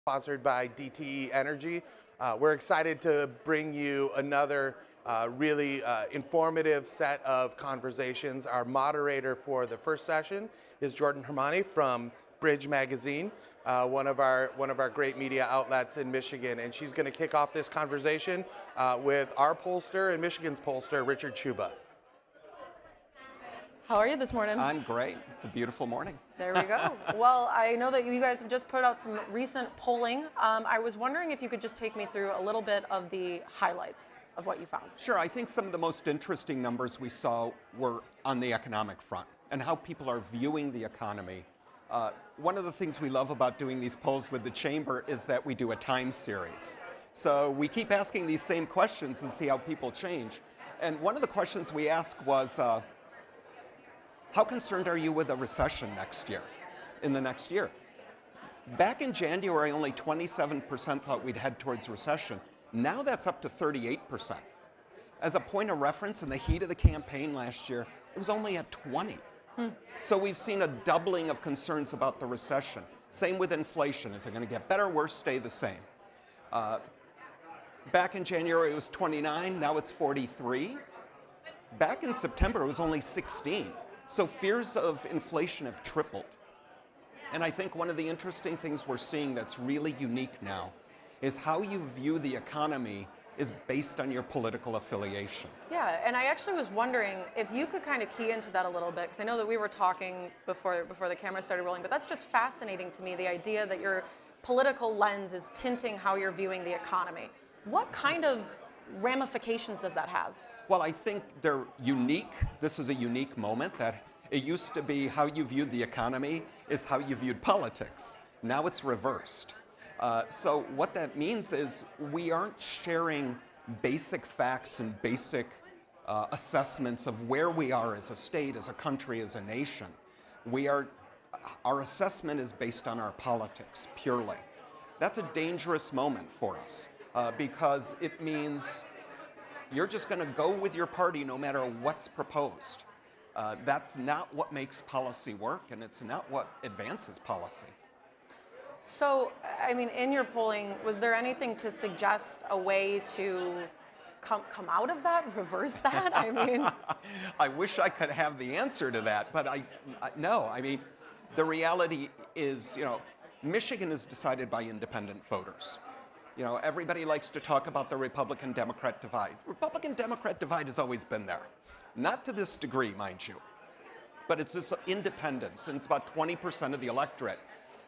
sponsored by DTE Energy. We're excited to bring you another really informative set of conversations. Our moderator for the first session is Jordan Hermani from Bridge Magazine, one of our great media outlets in Michigan, and she's going to kick off this conversation with our pollster and Michigan's pollster, Richard Chuba. How are you this morning? I'm great. It's a beautiful morning. There we go. Well, I know that you guys have just put out some recent polling. I was wondering if you could just take me through a little bit of the highlights of what you found. Sure. I think some of the most interesting numbers we saw were on the economic front and how people are viewing the economy. One of the things we love about doing these polls with the Chamber is that we do a time series. So we keep asking these same questions and see how people change. And one of the questions we asked was, how concerned are you with a recession in the next year? Back in January, only 27% thought we'd head towards recession. Now that's up to 38%. As a point of reference, in the heat of the campaign last year, it was only at 20. So we've seen a doubling of concerns about the recession. Same with inflation. Is it going to get better, worse, stay the same? Back in January, it was 29. Now it's 43. Back in September, it was only 16. So fears of inflation have tripled. And I think one of the interesting things we're seeing that's really unique now is how you view the economy is based on your political affiliation. Yeah, and I actually was wondering if you could kind of key into that a little bit, because I know that we were talking before the camera started rolling, but that's just fascinating to me, the idea that your political lens is tinting how you're viewing the economy. What kind of ramifications does that have? Well, I think they're unique. This is a unique moment that it used to be how you viewed the economy is how you viewed politics. Now it's reversed. So what that means is we aren't sharing basic facts and basic assessments of where we are as a state, as a country, as a nation. Our assessment is based on our politics purely. That's a dangerous moment for us because it means you're just going to go with your party no matter what's proposed. That's not what makes policy work, and it's not what advances policy. So, I mean, in your polling, was there anything to suggest a way to come out of that, reverse that? I mean, I wish I could have the answer to that, but no. I mean, the reality is, Michigan is decided by independent voters. Everybody likes to talk about the Republican-Democrat divide. Republican-Democrat divide has always been there. Not to this degree, mind you, but it's this independence, and it's about 20% of the electorate.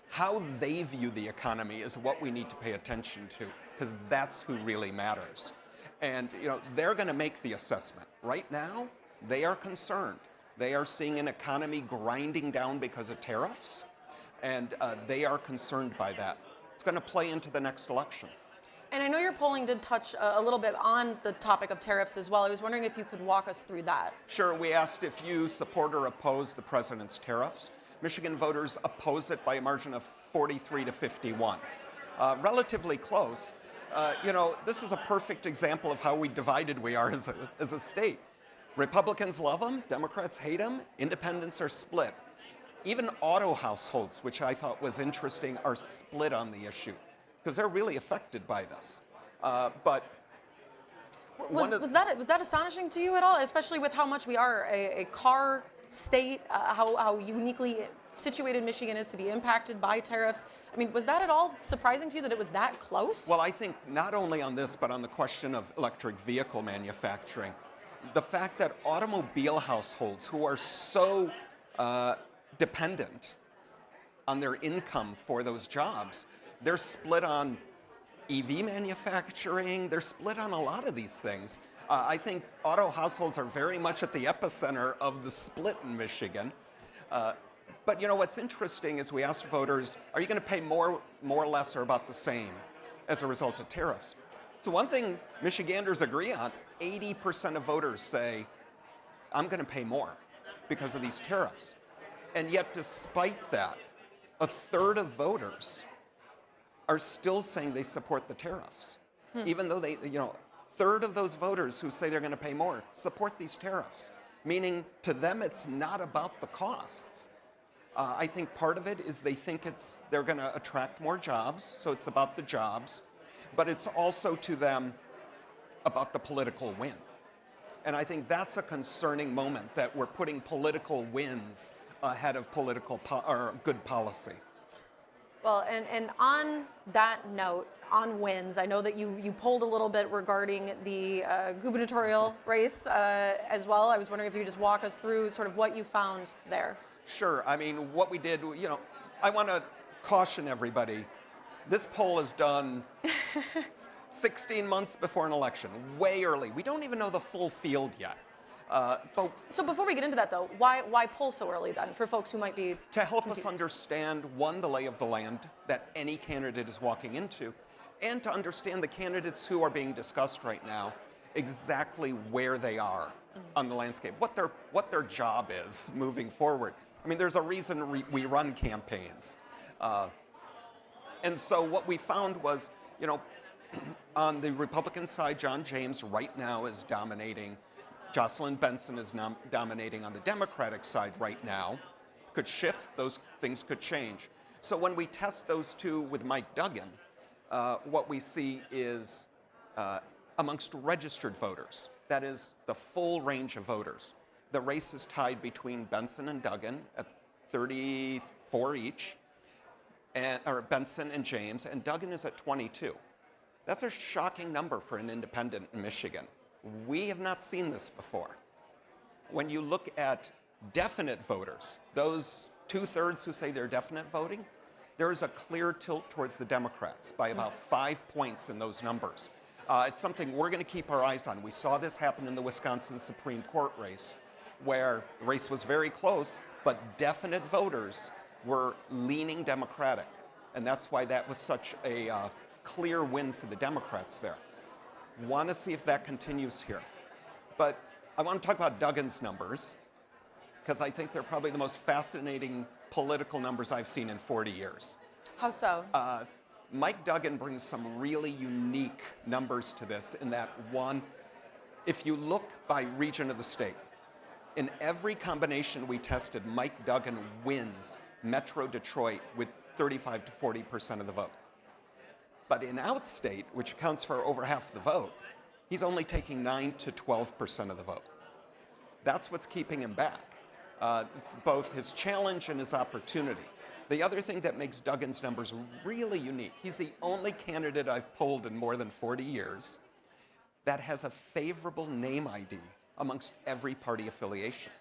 How they view the economy is what we need to pay attention to, because that's who really matters. And they're going to make the assessment. Right now, they are concerned. They are seeing an economy grinding down because of tariffs, and they are concerned by that. It's going to play into the next election. And I know your polling did touch a little bit on the topic of tariffs as well. I was wondering if you could walk us through that. Sure. We asked if you support or oppose the president's tariffs. Michigan voters oppose it by a margin of 43 to 51. Relatively close. This is a perfect example of how divided we are as a state. Republicans love them, Democrats hate them, independents are split. Even auto households, which I thought was interesting, are split on the issue because they're really affected by this. But was that astonishing to you at all, especially with how much we are a car state, how uniquely situated Michigan is to be impacted by tariffs? I mean, was that at all surprising to you that it was that close? Well, I think not only on this, but on the question of electric vehicle manufacturing, the fact that automobile households who are so dependent on their income for those jobs, they're split on EV manufacturing, they're split on a lot of these things. I think auto households are very much at the epicenter of the split in Michigan. But what's interesting is we asked voters, are you going to pay more or less, or about the same as a result of tariffs? So one thing Michiganders agree on, 80% of voters say, I'm going to pay more because of these tariffs. And yet, despite that, a third of voters are still saying they support the tariffs. Even though third of those voters who say they're going to pay more support these tariffs, meaning to them it's not about the costs. I think part of it is they think they're going to attract more jobs, so it's about the jobs, but it's also to them about the political win. And I think that's a concerning moment, that we're putting political wins ahead of or good policy. Well, and on that note, on wins, I know that you polled a little bit regarding the gubernatorial race as well. I was wondering if you could just walk us through sort of what you found there. Sure. I mean, what we did, I want to caution everybody. This poll is done 16 months before an election, way early. We don't even know the full field yet. So before we get into that, though, why poll so early then, for folks who might be to help confused? us understand, one, the lay of the land that any candidate is walking into, and to understand the candidates who are being discussed right now, exactly where they are on the landscape, what their job is moving forward. I mean, there's a reason we run campaigns. And so what we found was, on the Republican side, John James right now is dominating. Jocelyn Benson is dominating on the Democratic side right now. Could shift, those things could change. So when we test those two with Mike Duggan, what we see is amongst registered voters, that is the full range of voters, the race is tied between Benson and Duggan at 34 each, or Benson and James, and Duggan is at 22. That's a shocking number for an independent in Michigan. We have not seen this before. When you look at definite voters, those 2/3 who say they're definite voting, there is a clear tilt towards the Democrats by about 5 points in those numbers. It's something we're going to keep our eyes on. We saw this happen in the Wisconsin Supreme Court race, where the race was very close, but definite voters were leaning Democratic. And that's why that was such a clear win for the Democrats there. Want to see if that continues here. But I want to talk about Duggan's numbers, because I think they're probably the most fascinating political numbers I've seen in 40 years. How so? Mike Duggan brings some really unique numbers to this, in that, one, if you look by region of the state, in every combination we tested, Mike Duggan wins Metro Detroit with 35 to 40% of the vote. But in outstate, which accounts for over half the vote, he's only taking 9 to 12% of the vote. That's what's keeping him back. It's both his challenge and his opportunity. The other thing that makes Duggan's numbers really unique, he's the only candidate I've polled in more than 40 years that has a favorable name ID amongst every party affiliation.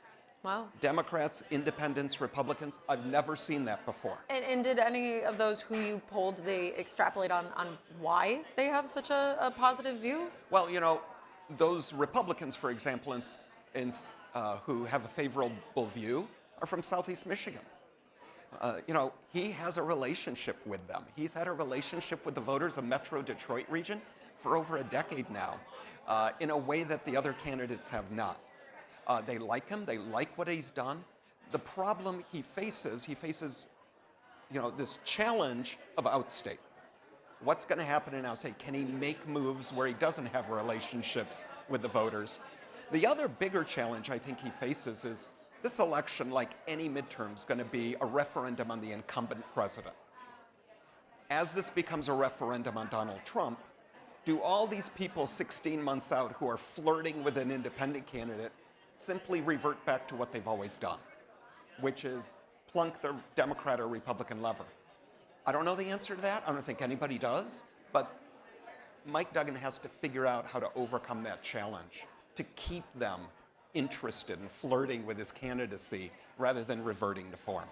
Wow. Democrats, independents, Republicans, I've never seen that before. And did any of those who you polled, they extrapolate on why they have such a positive view? Well, those Republicans, for example, who have a favorable view are from Southeast Michigan. He has a relationship with them. He's had a relationship with the voters of Metro Detroit region for over a decade now, in a way that the other candidates have not. They like him. They like what he's done. The problem he faces, this challenge of outstate. What's going to happen in outstate? Can he make moves where he doesn't have relationships with the voters? The other bigger challenge I think he faces is this election, like any midterm, is going to be a referendum on the incumbent president. As this becomes a referendum on Donald Trump, do all these people 16 months out who are flirting with an independent candidate simply revert back to what they've always done, which is plunk the Democrat or Republican lever? I don't know the answer to that. I don't think anybody does. But Mike Duggan has to figure out how to overcome that challenge to keep them interested in flirting with his candidacy rather than reverting to form.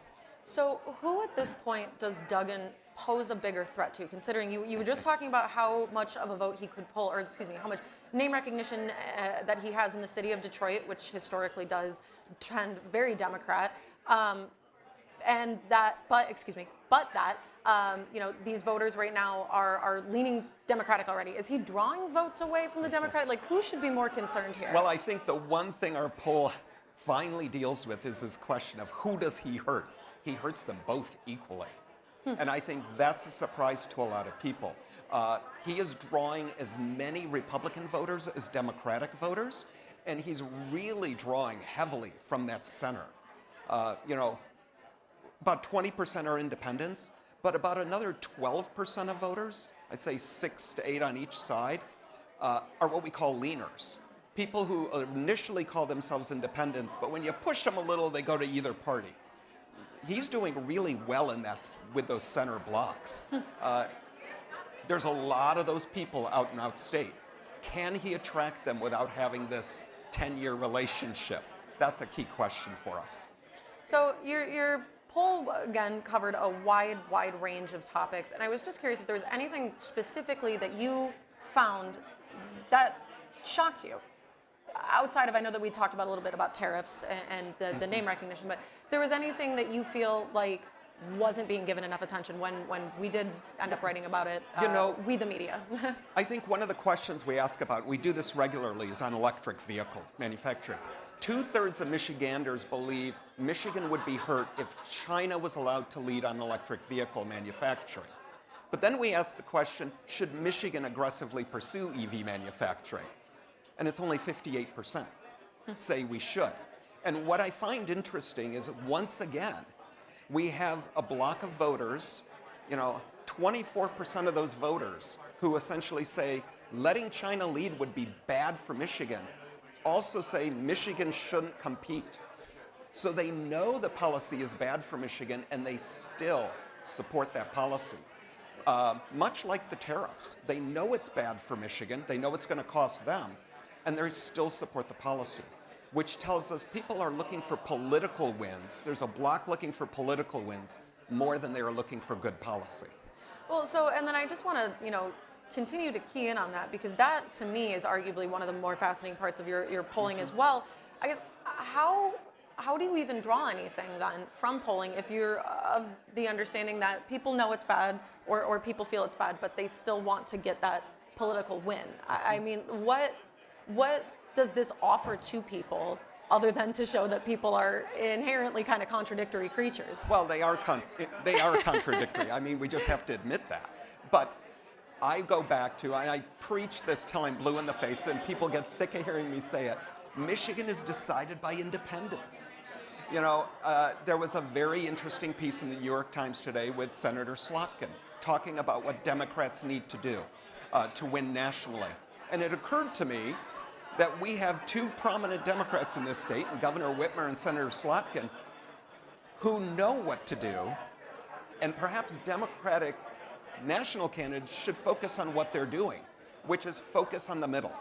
So who at this point does Duggan pose a bigger threat to, considering you were just talking about how much of a vote he could pull, or excuse me, how much name recognition that he has in the city of Detroit, which historically does trend very Democrat, these voters right now are leaning Democratic already. Is he drawing votes away from the Democratic? Like, who should be more concerned here? Well, I think the one thing our poll finally deals with is this question of who does he hurt? He hurts them both equally. And I think that's a surprise to a lot of people. He is drawing as many Republican voters as Democratic voters, and he's really drawing heavily from that center. About 20% are independents, but about another 12% of voters, I'd say 6 to 8 on each side, are what we call leaners. People who initially call themselves independents, but when you push them a little, they go to either party. He's doing really well in that with those center blocks. There's a lot of those people out and out state. Can he attract them without having this 10-year relationship? That's a key question for us. So your poll, again, covered a wide range of topics, and I was just curious if there was anything specifically that you found that shocked you. Outside of, I know that we talked about a little bit about tariffs and the name recognition, but if there was anything that you feel like wasn't being given enough attention when we did end up writing about it, we the media. I think one of the questions we ask about, we do this regularly, is on electric vehicle manufacturing. 2/3 of Michiganders believe Michigan would be hurt if China was allowed to lead on electric vehicle manufacturing. But then we ask the question, should Michigan aggressively pursue EV manufacturing? And it's only 58% say we should. And what I find interesting is, once again, we have a block of voters, 24% of those voters who essentially say letting China lead would be bad for Michigan, also say Michigan shouldn't compete. So they know the policy is bad for Michigan, and they still support that policy. Much like the tariffs, they know it's bad for Michigan, they know it's going to cost them, and they still support the policy, which tells us people are looking for political wins. There's a bloc looking for political wins more than they are looking for good policy. Well, and then I just want to, continue to key in on that, because that, to me, is arguably one of the more fascinating parts of your polling as well. I guess, how do you even draw anything then from polling if you're of the understanding that people know it's bad or people feel it's bad, but they still want to get that political win? I mean, what does this offer to people other than to show that people are inherently kind of contradictory creatures? Well, they are contradictory. I mean, we just have to admit that. But I go back to, I preach this till I'm blue in the face, and people get sick of hearing me say it. Michigan is decided by independents. There was a very interesting piece in the New York Times today with Senator Slotkin talking about what Democrats need to do to win nationally. And it occurred to me that we have two prominent Democrats in this state, Governor Whitmer and Senator Slotkin, who know what to do, and perhaps Democratic national candidates should focus on what they're doing, which is focus on the middle.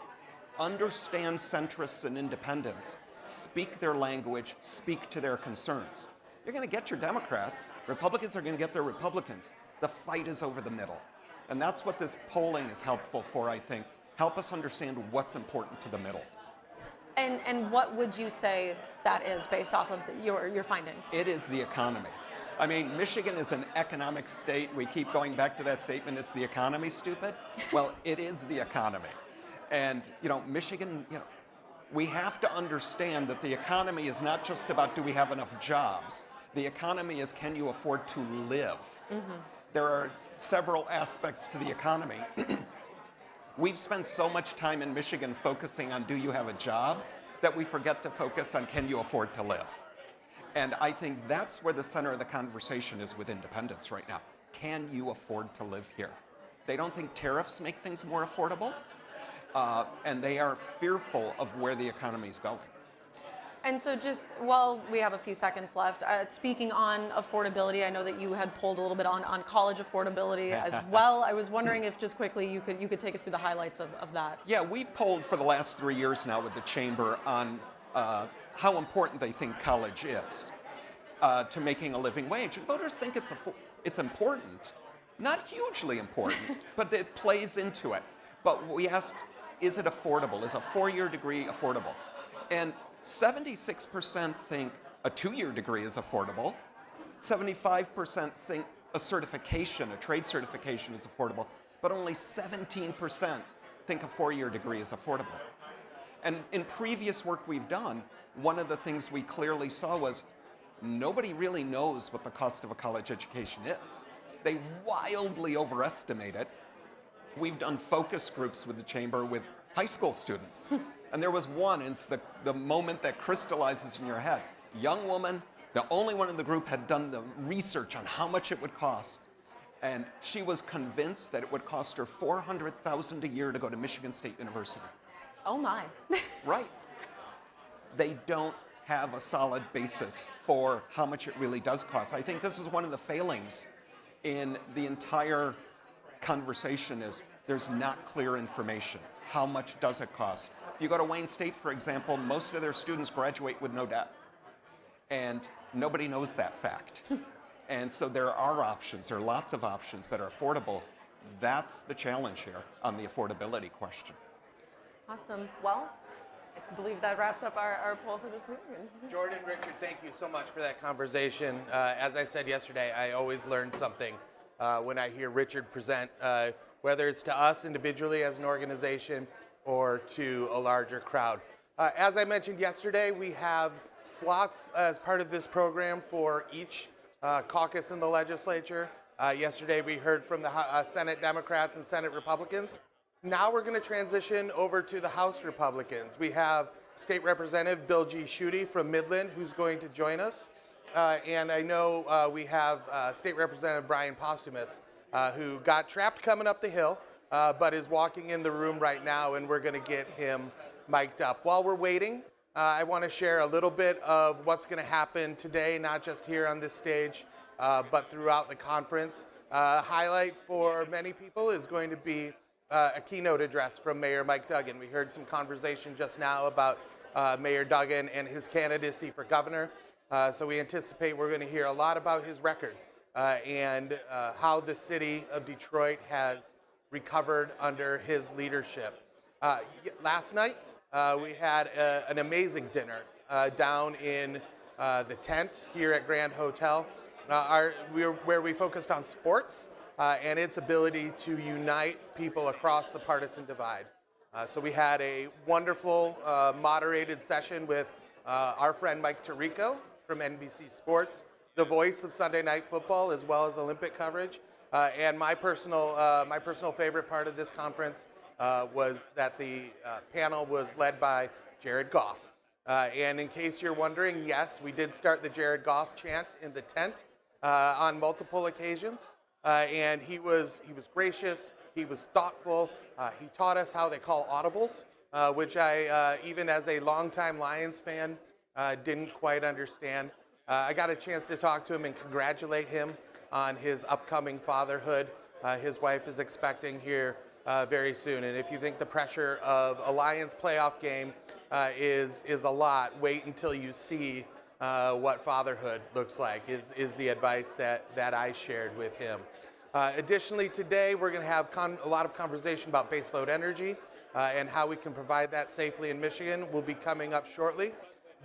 Understand centrists and independents, speak their language, speak to their concerns. You're going to get your Democrats, Republicans are going to get their Republicans. The fight is over the middle. And that's what this polling is helpful for, I think. Help us understand what's important to the middle. And what would you say that is based off of your findings? It is the economy. I mean, Michigan is an economic state. We keep going back to that statement, it's the economy, stupid. Well, it is the economy. And, Michigan, we have to understand that the economy is not just about do we have enough jobs. The economy is, can you afford to live? Mm-hmm. There are several aspects to the economy. We've spent so much time in Michigan focusing on do you have a job that we forget to focus on can you afford to live. And I think that's where the center of the conversation is with independents right now. Can you afford to live here? They don't think tariffs make things more affordable, and they are fearful of where the economy is going. And so just while we have a few seconds left, speaking on affordability, I know that you had polled a little bit on college affordability as well. I was wondering if just quickly you could take us through the highlights of that. Yeah, we've polled for the last 3 years now with the Chamber on how important they think college is to making a living wage. And voters think it's important, not hugely important, but it plays into it. But we asked, is it affordable? Is a 4-year degree affordable? And 76% think a 2-year degree is affordable. 75% think a certification, a trade certification is affordable. But only 17% think a 4-year degree is affordable. And in previous work we've done, one of the things we clearly saw was nobody really knows what the cost of a college education is. They wildly overestimate it. We've done focus groups with the Chamber with high school students. And there was one, and it's the moment that crystallizes in your head. Young woman, The only one in the group had done the research on how much it would cost. And she was convinced that it would cost her $400,000 a year to go to Michigan State University. Oh my. Right. They don't have a solid basis for how much it really does cost. I think this is one of the failings in the entire conversation is there's not clear information. How much does it cost? If you go to Wayne State, for example, most of their students graduate with no debt. And nobody knows that fact. And so there are options, there are lots of options that are affordable. That's the challenge here on the affordability question. Awesome. Well, I believe that wraps up our poll for this meeting. Jordan, Richard, thank you so much for that conversation. As I said yesterday, I always learn something when I hear Richard present, whether it's to us individually as an organization or to a larger crowd. As I mentioned yesterday, we have slots as part of this program for each caucus in the legislature. Yesterday we heard from the Senate Democrats and Senate Republicans. Now we're going to transition over to the House Republicans. We have State Representative Bill G. Schuette from Midland who's going to join us. And I know we have State Representative Brian Posthumus who got trapped coming up the hill but is walking in the room right now, and we're going to get him mic'd up. While we're waiting, I want to share a little bit of what's going to happen today, not just here on this stage, but throughout the conference. Highlight for many people is going to be a keynote address from Mayor Mike Duggan. We heard some conversation just now about Mayor Duggan and his candidacy for governor. So we anticipate we're going to hear a lot about his record and how the city of Detroit has recovered under his leadership. Last night, we had an amazing dinner down in the tent here at Grand Hotel, where we focused on sports and its ability to unite people across the partisan divide. So we had a wonderful moderated session with our friend Mike Tirico from NBC Sports, the voice of Sunday Night Football as well as Olympic coverage. And my personal favorite part of this conference was that the panel was led by Jared Goff. And in case you're wondering, yes, we did start the Jared Goff chant in the tent on multiple occasions. And he was gracious, he was thoughtful, he taught us how they call audibles, which I, even as a longtime Lions fan, didn't quite understand. I got a chance to talk to him and congratulate him on his upcoming fatherhood. His wife is expecting here very soon. And if you think the pressure of a Lions playoff game is a lot, wait until you see what fatherhood looks like, is the advice that I shared with him. Additionally, today we're going to have a lot of conversation about baseload energy and how we can provide that safely in Michigan. Will be coming up shortly.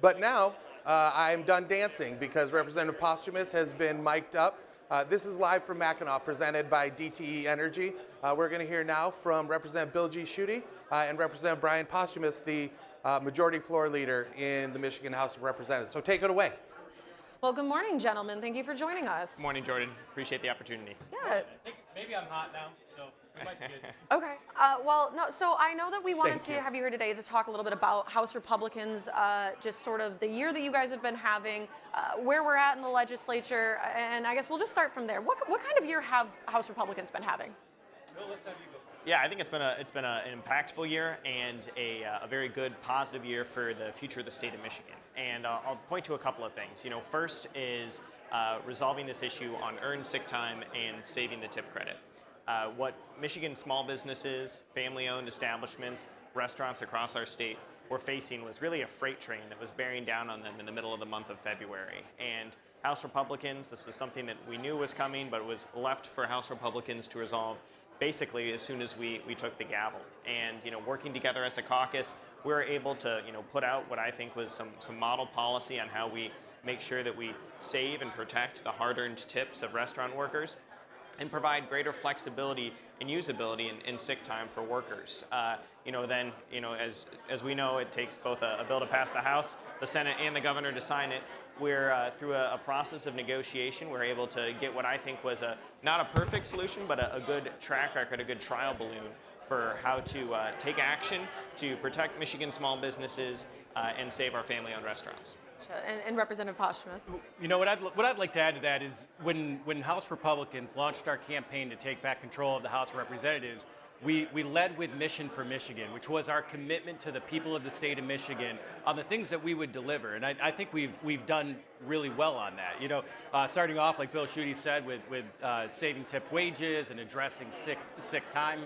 But now I'm done dancing because Representative Posthumus has been mic'd up. This is live from Mackinac, presented by DTE Energy. We're going to hear now from Representative Bill G. Schuette and Representative Brian Posthumus, the Majority Floor Leader in the Michigan House of Representatives. So take it away. Well, good morning, gentlemen. Thank you for joining us. Good morning, Jordan. Appreciate the opportunity. Yeah. I think maybe I'm hot now, so it might be good. Okay. So I know that we wanted to have you here today to talk a little bit about House Republicans, just sort of the year that you guys have been having, where we're at in the legislature, and I guess we'll just start from there. What kind of year have House Republicans been having? Bill, let's have you go. Yeah, I think it's been an impactful year and a very good, positive year for the future of the state of Michigan. And I'll point to a couple of things. First is resolving this issue on earned sick time and saving the tip credit. What Michigan small businesses, family-owned establishments, restaurants across our state were facing was really a freight train that was bearing down on them in the middle of the month of February. And House Republicans, this was something that we knew was coming, but it was left for House Republicans to resolve basically as soon as we took the gavel. And working together as a caucus, we were able to put out what I think was some model policy on how we make sure that we save and protect the hard-earned tips of restaurant workers and provide greater flexibility and usability in sick time for workers. As we know, it takes both a bill to pass the House, the Senate, and the governor to sign it. We're through a process of negotiation, we're able to get what I think was not a perfect solution, but a good track record, a good trial balloon for how to take action to protect Michigan small businesses and save our family-owned restaurants. Gotcha. And Representative Posthumus? You know, what I'd like to add to that is when House Republicans launched our campaign to take back control of the House of Representatives, we led with Mission for Michigan, which was our commitment to the people of the state of Michigan on the things that we would deliver. And I think we've done really well on that. You know, starting off, like Bill Schuette said, with saving tipped wages and addressing sick time,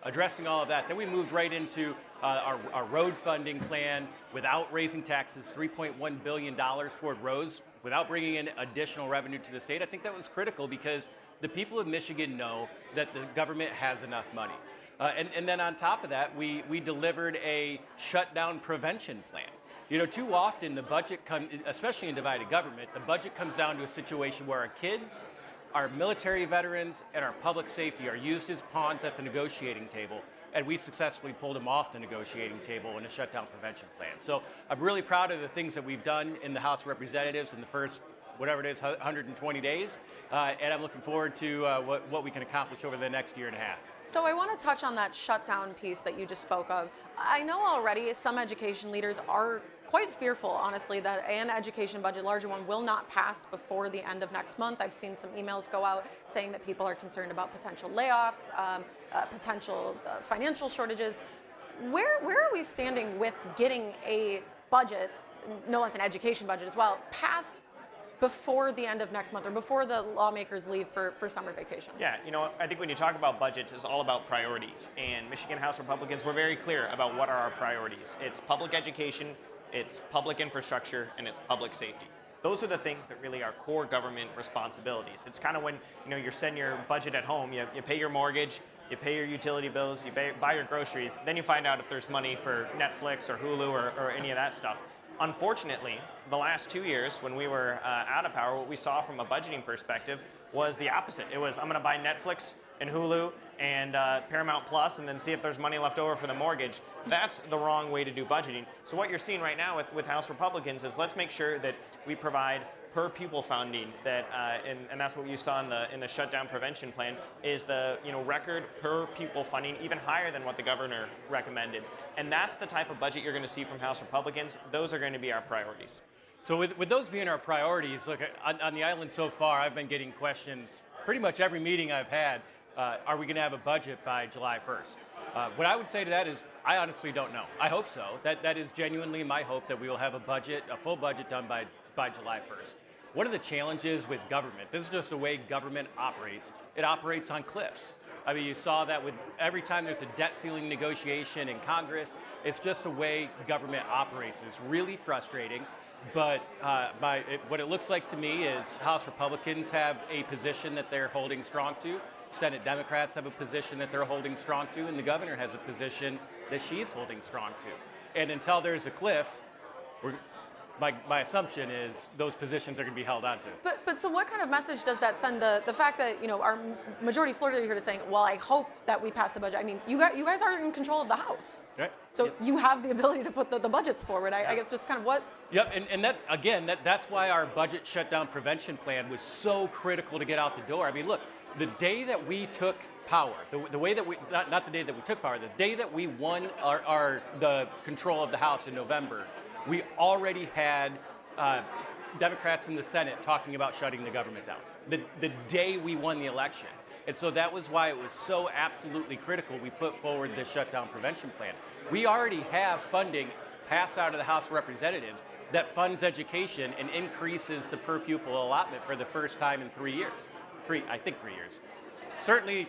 addressing all of that. Then we moved right into our road funding plan without raising taxes, $3.1 billion toward roads, without bringing in additional revenue to the state. I think that was critical because the people of Michigan know that the government has enough money. And then on top of that, we delivered a shutdown prevention plan. You know, too often the budget especially in divided government, the budget comes down to a situation where our kids, our military veterans, and our public safety are used as pawns at the negotiating table, and we successfully pulled them off the negotiating table in a shutdown prevention plan. So I'm really proud of the things that we've done in the House of Representatives in the first, whatever it is, 120 days, and I'm looking forward to what we can accomplish over the next year and a half. So I want to touch on that shutdown piece that you just spoke of. I know already some education leaders are quite fearful, honestly, that an education budget, larger one, will not pass before the end of next month. I've seen some emails go out saying that people are concerned about potential layoffs, potential financial shortages. Where are we standing with getting a budget, no less an education budget as well, passed before the end of next month or before the lawmakers leave for summer vacation? Yeah, you know, I think when you talk about budgets, it's all about priorities. And Michigan House Republicans were very clear about what are our priorities. It's public education, it's public infrastructure, and it's public safety. Those are the things that really are core government responsibilities. It's kind of when, you know, you're setting your budget at home, you pay your mortgage, you pay your utility bills, you buy your groceries, then you find out if there's money for Netflix or Hulu or any of that stuff. Unfortunately, the last 2 years when we were out of power, what we saw from a budgeting perspective was the opposite. It was, I'm going to buy Netflix and Hulu and Paramount Plus and then see if there's money left over for the mortgage. That's the wrong way to do budgeting. So what you're seeing right now with House Republicans is let's make sure that we provide per pupil funding that, and that's what you saw in the shutdown prevention plan, is the record per pupil funding even higher than what the governor recommended. And that's the type of budget you're going to see from House Republicans. Those are going to be our priorities. So with those being our priorities, look, on the island so far, I've been getting questions pretty much every meeting I've had. Are we going to have a budget by July 1st? What I would say to that is I honestly don't know. I hope so. That is genuinely my hope that we will have a full budget done by July 1st. One of the challenges with government, this is just the way government operates. It operates on cliffs. I mean, you saw that with every time there's a debt ceiling negotiation in Congress, it's just the way government operates. It's really frustrating. But what it looks like to me is House Republicans have a position that they're holding strong to. Senate Democrats have a position that they're holding strong to, and the governor has a position that she's holding strong to. And until there's a cliff, my assumption is those positions are going to be held onto. But so what kind of message does that send? The fact that our majority floor leader is saying, well, I hope that we pass the budget. I mean, you guys are in control of the House, right? So yep. You have the ability to put the budgets forward. I guess just kind of what. Yep, and that again, that's why our budget shutdown prevention plan was so critical to get out the door. I mean, look, the day that we took power, the way that we not the day that we took power, the day that we won the control of the House in November. We already had Democrats in the Senate talking about shutting the government down the day we won the election. And so that was why it was so absolutely critical we put forward this shutdown prevention plan. We already have funding passed out of the House of Representatives that funds education and increases the per pupil allotment for the first time in 3 years. I think 3 years. Certainly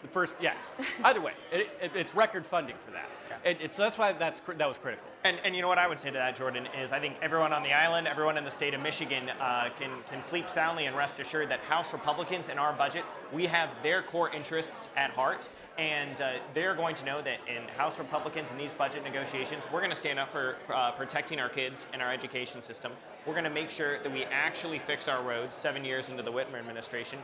the first, yes. Either way, it's record funding for that. Yeah. So that's why that was critical. And you know what I would say to that, Jordan, is I think everyone on the island, everyone in the state of Michigan can sleep soundly and rest assured that House Republicans in our budget, we have their core interests at heart. And they're going to know that in House Republicans in these budget negotiations, we're going to stand up for protecting our kids and our education system. We're going to make sure that we actually fix our roads 7 years into the Whitmer administration.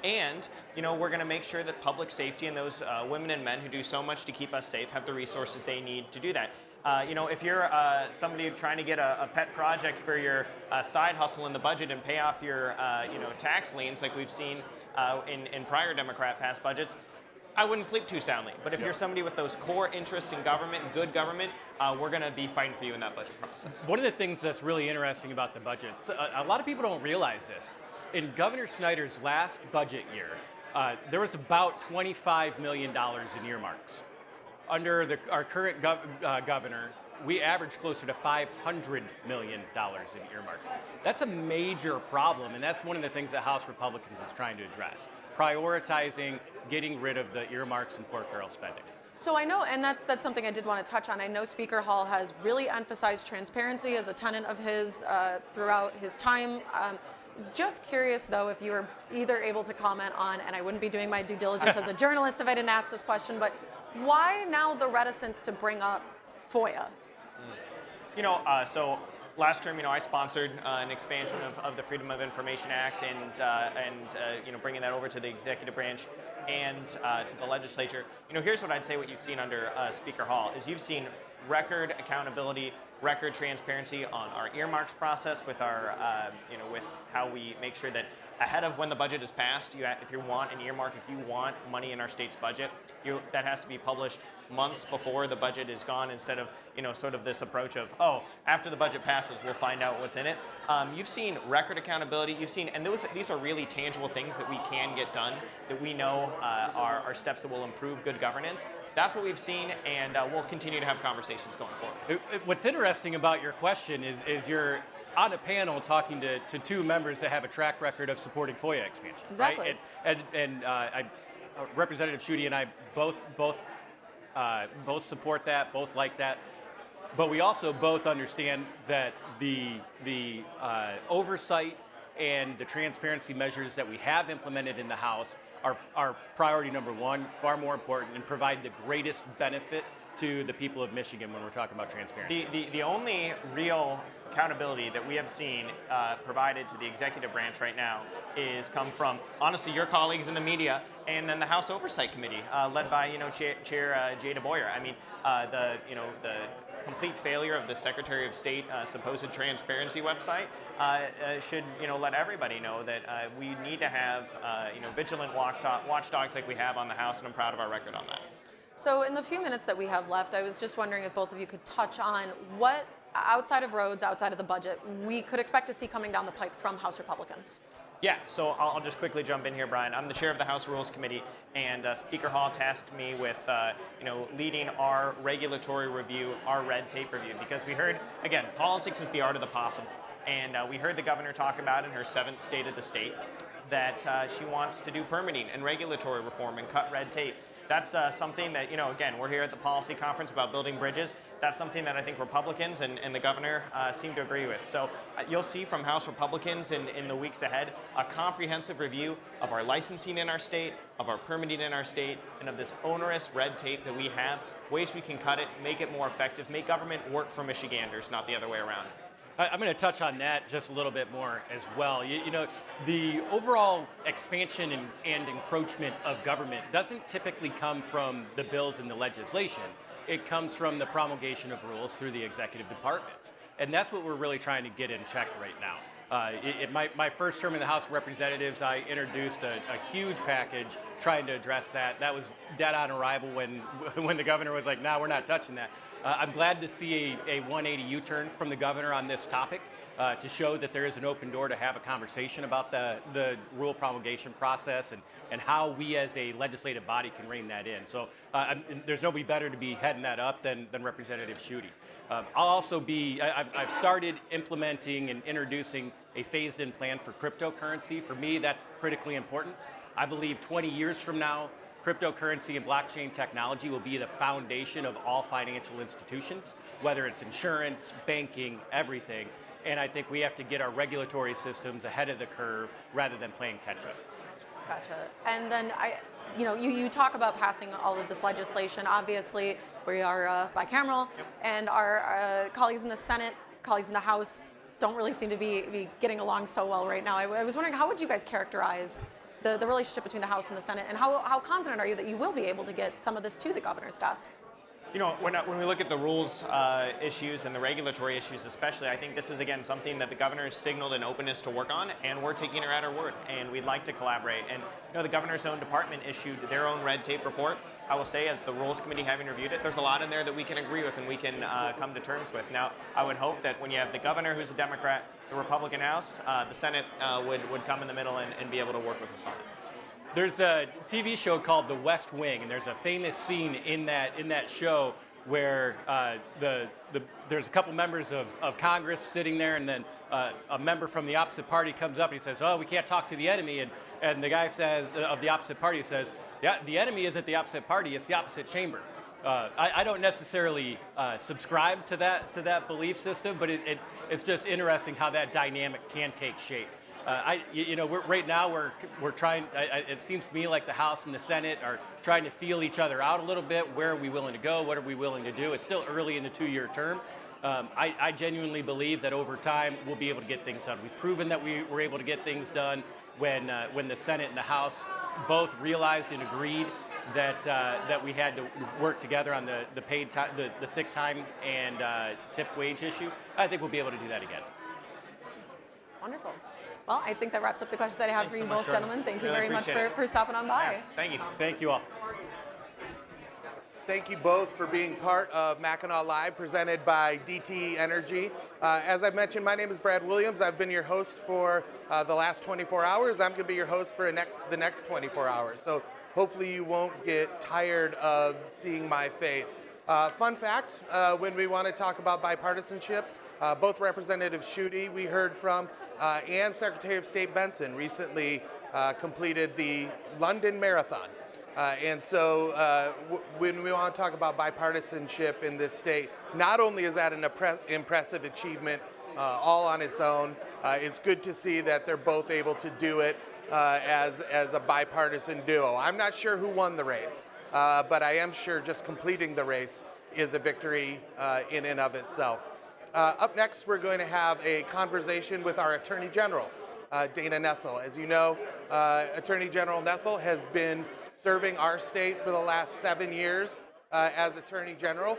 And, we're going to make sure that public safety and those women and men who do so much to keep us safe have the resources they need to do that. If you're somebody trying to get a pet project for your side hustle in the budget and pay off your, tax liens like we've seen in prior Democrat-passed budgets, I wouldn't sleep too soundly. But if you're somebody with those core interests in government, good government, we're going to be fighting for you in that budget process. One of the things that's really interesting about the budgets, a lot of people don't realize this. In Governor Snyder's last budget year, there was about $25 million in earmarks. Under our current governor, we average closer to $500 million in earmarks. That's a major problem, and that's one of the things that House Republicans is trying to address, prioritizing getting rid of the earmarks and pork barrel spending. So I know, and that's something I did want to touch on. I know Speaker Hall has really emphasized transparency as a tenet of his throughout his time. Just curious, though, if you were either able to comment on, and I wouldn't be doing my due diligence as a journalist if I didn't ask this question, but why now the reticence to bring up FOIA? So last term, I sponsored an expansion of the Freedom of Information Act and bringing that over to the executive branch and to the legislature. Here's what I'd say what you've seen under Speaker Hall is you've seen record accountability, record transparency on our earmarks process with our, with how we make sure that ahead of when the budget is passed, if you want an earmark, if you want money in our state's budget, that has to be published months before the budget is gone instead of, sort of this approach of, after the budget passes, we'll find out what's in it. You've seen record accountability. You've seen, and these are really tangible things that we can get done that we know are steps that will improve good governance. That's what we've seen, and we'll continue to have conversations going forward. What's interesting about your question is you're on a panel talking to two members that have a track record of supporting FOIA expansion. Exactly. Right? And Representative Schuette and I both support that, both like that. But we also both understand that the oversight and the transparency measures that we have implemented in the House are priority number one, far more important, and provide the greatest benefit to the people of Michigan when we're talking about transparency. The only real accountability that we have seen provided to the executive branch right now is come from, honestly, your colleagues in the media and then the House Oversight Committee, led by Chair Jay DeBoyer. I mean, the complete failure of the Secretary of State supposed transparency website should let everybody know that we need to have vigilant watchdogs like we have on the House, and I'm proud of our record on that. So in the few minutes that we have left, I was just wondering if both of you could touch on what, outside of roads, outside of the budget, we could expect to see coming down the pipe from House Republicans. Yeah, so I'll just quickly jump in here, Brian. I'm the chair of the House Rules Committee, and Speaker Hall tasked me with, leading our regulatory review, our red tape review, because we heard, again, politics is the art of the possible, and we heard the governor talk about in her 7th State of the State that she wants to do permitting and regulatory reform and cut red tape. That's something that, again, we're here at the policy conference about building bridges. That's something that I think Republicans and the governor seem to agree with. So you'll see from House Republicans in the weeks ahead a comprehensive review of our licensing in our state, of our permitting in our state, and of this onerous red tape that we have, ways we can cut it, make it more effective, make government work for Michiganders, not the other way around. I'm going to touch on that just a little bit more as well. The overall expansion and encroachment of government doesn't typically come from the bills and the legislation. It comes from the promulgation of rules through the executive departments. And that's what we're really trying to get in check right now. My first term in the House of Representatives, I introduced a huge package trying to address that. That was dead on arrival when the governor was like, no, we're not touching that. I'm glad to see a 180 U-turn from the governor on this topic to show that there is an open door to have a conversation about the rule promulgation process and how we as a legislative body can rein that in. So there's nobody better to be heading that up than Representative Schuette. I've started implementing and introducing a phased-in plan for cryptocurrency. For me, that's critically important. I believe 20 years from now, cryptocurrency and blockchain technology will be the foundation of all financial institutions, whether it's insurance, banking, everything. And I think we have to get our regulatory systems ahead of the curve rather than playing catch-up. Gotcha. And then you talk about passing all of this legislation. Obviously, we are bicameral, and our colleagues in the Senate, colleagues in the House don't really seem to be getting along so well right now. I was wondering, how would you guys characterize the relationship between the House and the Senate, and how confident are you that you will be able to get some of this to the governor's desk? When we look at the rules issues and the regulatory issues especially, I think this is, again, something that the governor has signaled an openness to work on, and we're taking her at her word, and we'd like to collaborate. And the governor's own department issued their own red tape report. I will say, as the Rules Committee having reviewed it, there's a lot in there that we can agree with and we can come to terms with. Now, I would hope that when you have the governor, who's a Democrat, the Republican House, the Senate would come in the middle and be able to work with us on it. There's a TV show called The West Wing, and there's a famous scene in that show where there's a couple members of Congress sitting there, and then a member from the opposite party comes up and he says, "Oh, we can't talk to the enemy," and the guy says of the opposite party says, "Yeah, the enemy isn't the opposite party; it's the opposite chamber." I don't necessarily subscribe to that belief system, but it's just interesting how that dynamic can take shape. Right now we're trying. It seems to me like the House and the Senate are trying to feel each other out a little bit. Where are we willing to go? What are we willing to do? It's still early in the 2-year term. I genuinely believe that over time we'll be able to get things done. We've proven that we were able to get things done when the Senate and the House both realized and agreed that we had to work together on the paid time, the sick time and tip wage issue. I think we'll be able to do that again. Wonderful. Well, I think that wraps up the questions that I have Thanks for you so much, both, Jordan. gentlemen. Thank you Really very much appreciate it. for stopping on by. Yeah, thank you. Thank you all. Thank you both for being part of Mackinac Live, presented by DTE Energy. As I've mentioned, my name is Brad Williams. I've been your host for the last 24 hours. I'm going to be your host for the next 24 hours. So hopefully you won't get tired of seeing my face. Fun fact, when we want to talk about bipartisanship, both Representative Schuette, we heard from, and Secretary of State Benson recently completed the London Marathon. And so when we want to talk about bipartisanship in this state, not only is that an impressive achievement all on its own, it's good to see that they're both able to do it as a bipartisan duo. I'm not sure who won the race, but I am sure just completing the race is a victory in and of itself. Up next, we're going to have a conversation with our Attorney General, Dana Nessel. As you know, Attorney General Nessel has been serving our state for the last 7 years as Attorney General.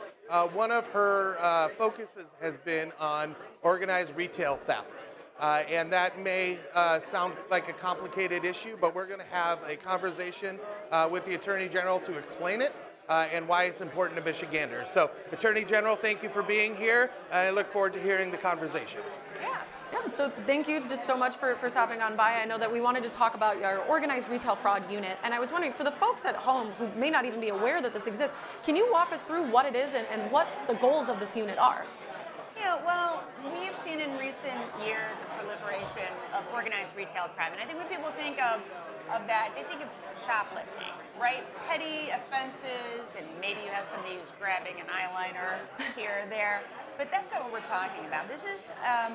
One of her focuses has been on organized retail theft. And that may sound like a complicated issue, but we're going to have a conversation with the Attorney General to explain it and why it's important to Michiganders. So, Attorney General, thank you for being here. I look forward to hearing the conversation. Yeah, so thank you just so much for stopping on by. I know that we wanted to talk about your organized retail fraud unit, and I was wondering, for the folks at home who may not even be aware that this exists, can you walk us through what it is and what the goals of this unit are? Yeah, well, we have seen in recent years a proliferation of organized retail crime. And I think when people think of that, they think of shoplifting, right? Petty offenses, and maybe you have somebody who's grabbing an eyeliner here or there. But that's not what we're talking about. This is, a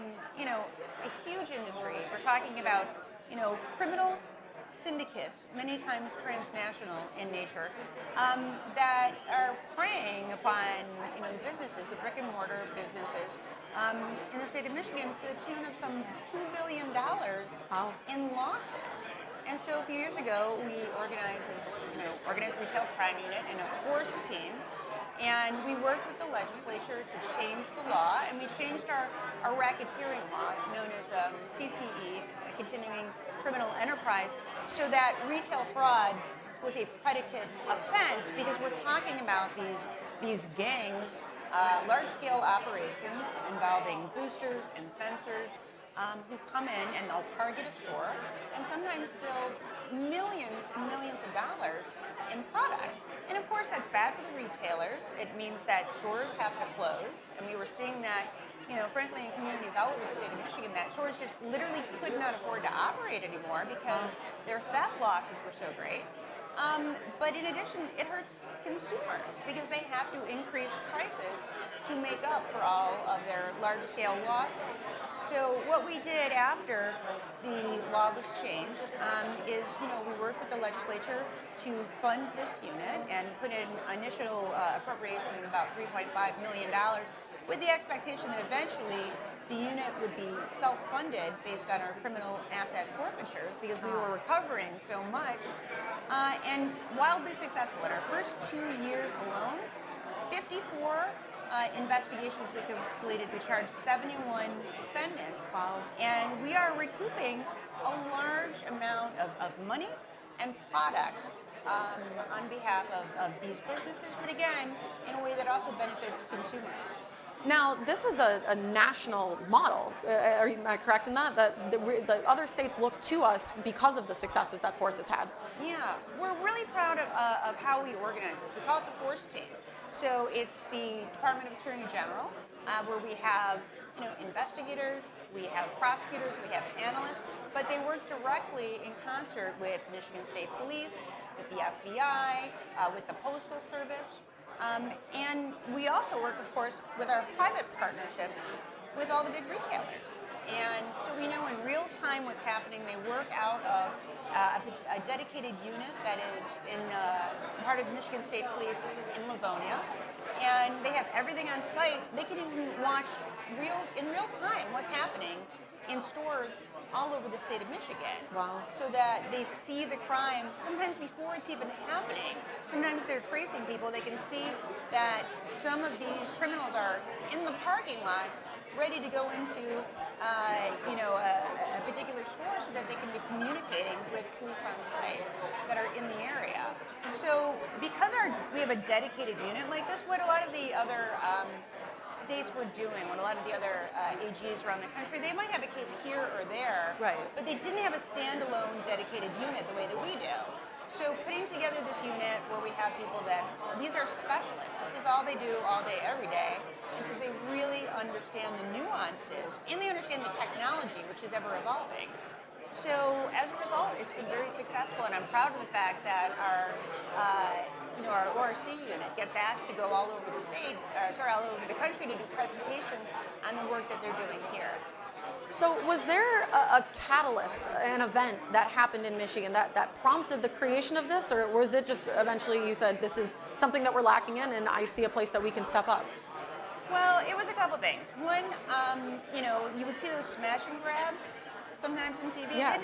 huge industry. We're talking about, criminal syndicates, many times transnational in nature, that are preying upon, the businesses, the brick and mortar businesses in the state of Michigan to the tune of some $2 billion in losses. And so a few years ago, we organized this, organized retail crime unit in a force team. And we worked with the legislature to change the law, and we changed our racketeering law, known as CCE, a continuing criminal enterprise, so that retail fraud was a predicate offense, because we're talking about these gangs, large-scale operations involving boosters and fencers, who come in and they'll target a store and sometimes steal millions and millions of dollars in product. And of course, that's bad for the retailers. It means that stores have to close. And we were seeing that, frankly, in communities all over the state of Michigan, that stores just literally could not afford to operate anymore because their theft losses were so great. But in addition, it hurts consumers because they have to increase prices to make up for all of their large-scale losses. So what we did after the law was changed is, we worked with the legislature to fund this unit and put in initial appropriation of about $3.5 million with the expectation that eventually the unit would be self-funded based on our criminal asset forfeitures because we were recovering so much and wildly successful. In our first 2 years alone, 54 investigations we completed. We charged 71 defendants. Wow. And we are recouping a large amount of money and product on behalf of these businesses, but again, in a way that also benefits consumers. Now, this is a national model. Am I correct in that? That the other states look to us because of the successes that Force has had. Yeah, we're really proud of how we organize this. We call it the Force team. So it's the Department of Attorney General, where we have investigators, we have prosecutors, we have analysts, but they work directly in concert with Michigan State Police, with the FBI, with the Postal Service. And we also work, of course, with our private partnerships with all the big retailers. And so we know in real time what's happening. They work out of a dedicated unit that is in part of Michigan State Police in Livonia. And they have everything on site. They can even watch in real time what's happening in stores all over the state of Michigan. Wow. So that they see the crime sometimes before it's even happening. Sometimes they're tracing people. They can see that some of these criminals are in the parking lots ready to go into a particular store so that they can be communicating with police on site that are in the area. So because we have a dedicated unit like this, what a lot of the other states were doing, what a lot of the other AGs around the country, they might have a case here or there, right, but they didn't have a standalone dedicated unit the way that we do. So putting together this unit where we have people these are specialists. This is all they do all day, every day. And so they really understand the nuances and they understand the technology, which is ever evolving. So as a result, it's been very successful, and I'm proud of the fact that our ORC unit gets asked to go all over the state, all over the country to do presentations on the work that they're doing here. So was there a catalyst, an event that happened in Michigan that prompted the creation of this, or was it just eventually you said this is something that we're lacking in and I see a place that we can step up? Well, it was a couple things. One, you would see those smash and grabs sometimes on TV. Yeah.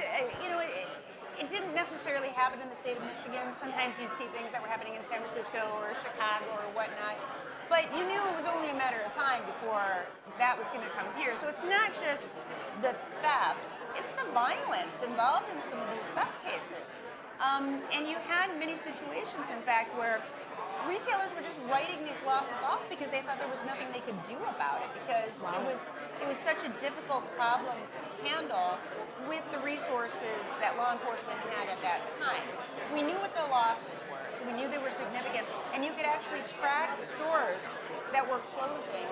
It didn't necessarily happen in the state of Michigan. Sometimes you'd see things that were happening in San Francisco or Chicago or whatnot. But you knew it was only a matter of time before that was going to come here. So it's not just the theft, it's the violence involved in some of these theft cases. And you had many situations, in fact, where retailers were just writing these losses off because they thought there was nothing they could do about it, because it was such a difficult problem to handle with the resources that law enforcement had at that time. We knew what the losses were, so we knew they were significant, and you could actually track stores that were closing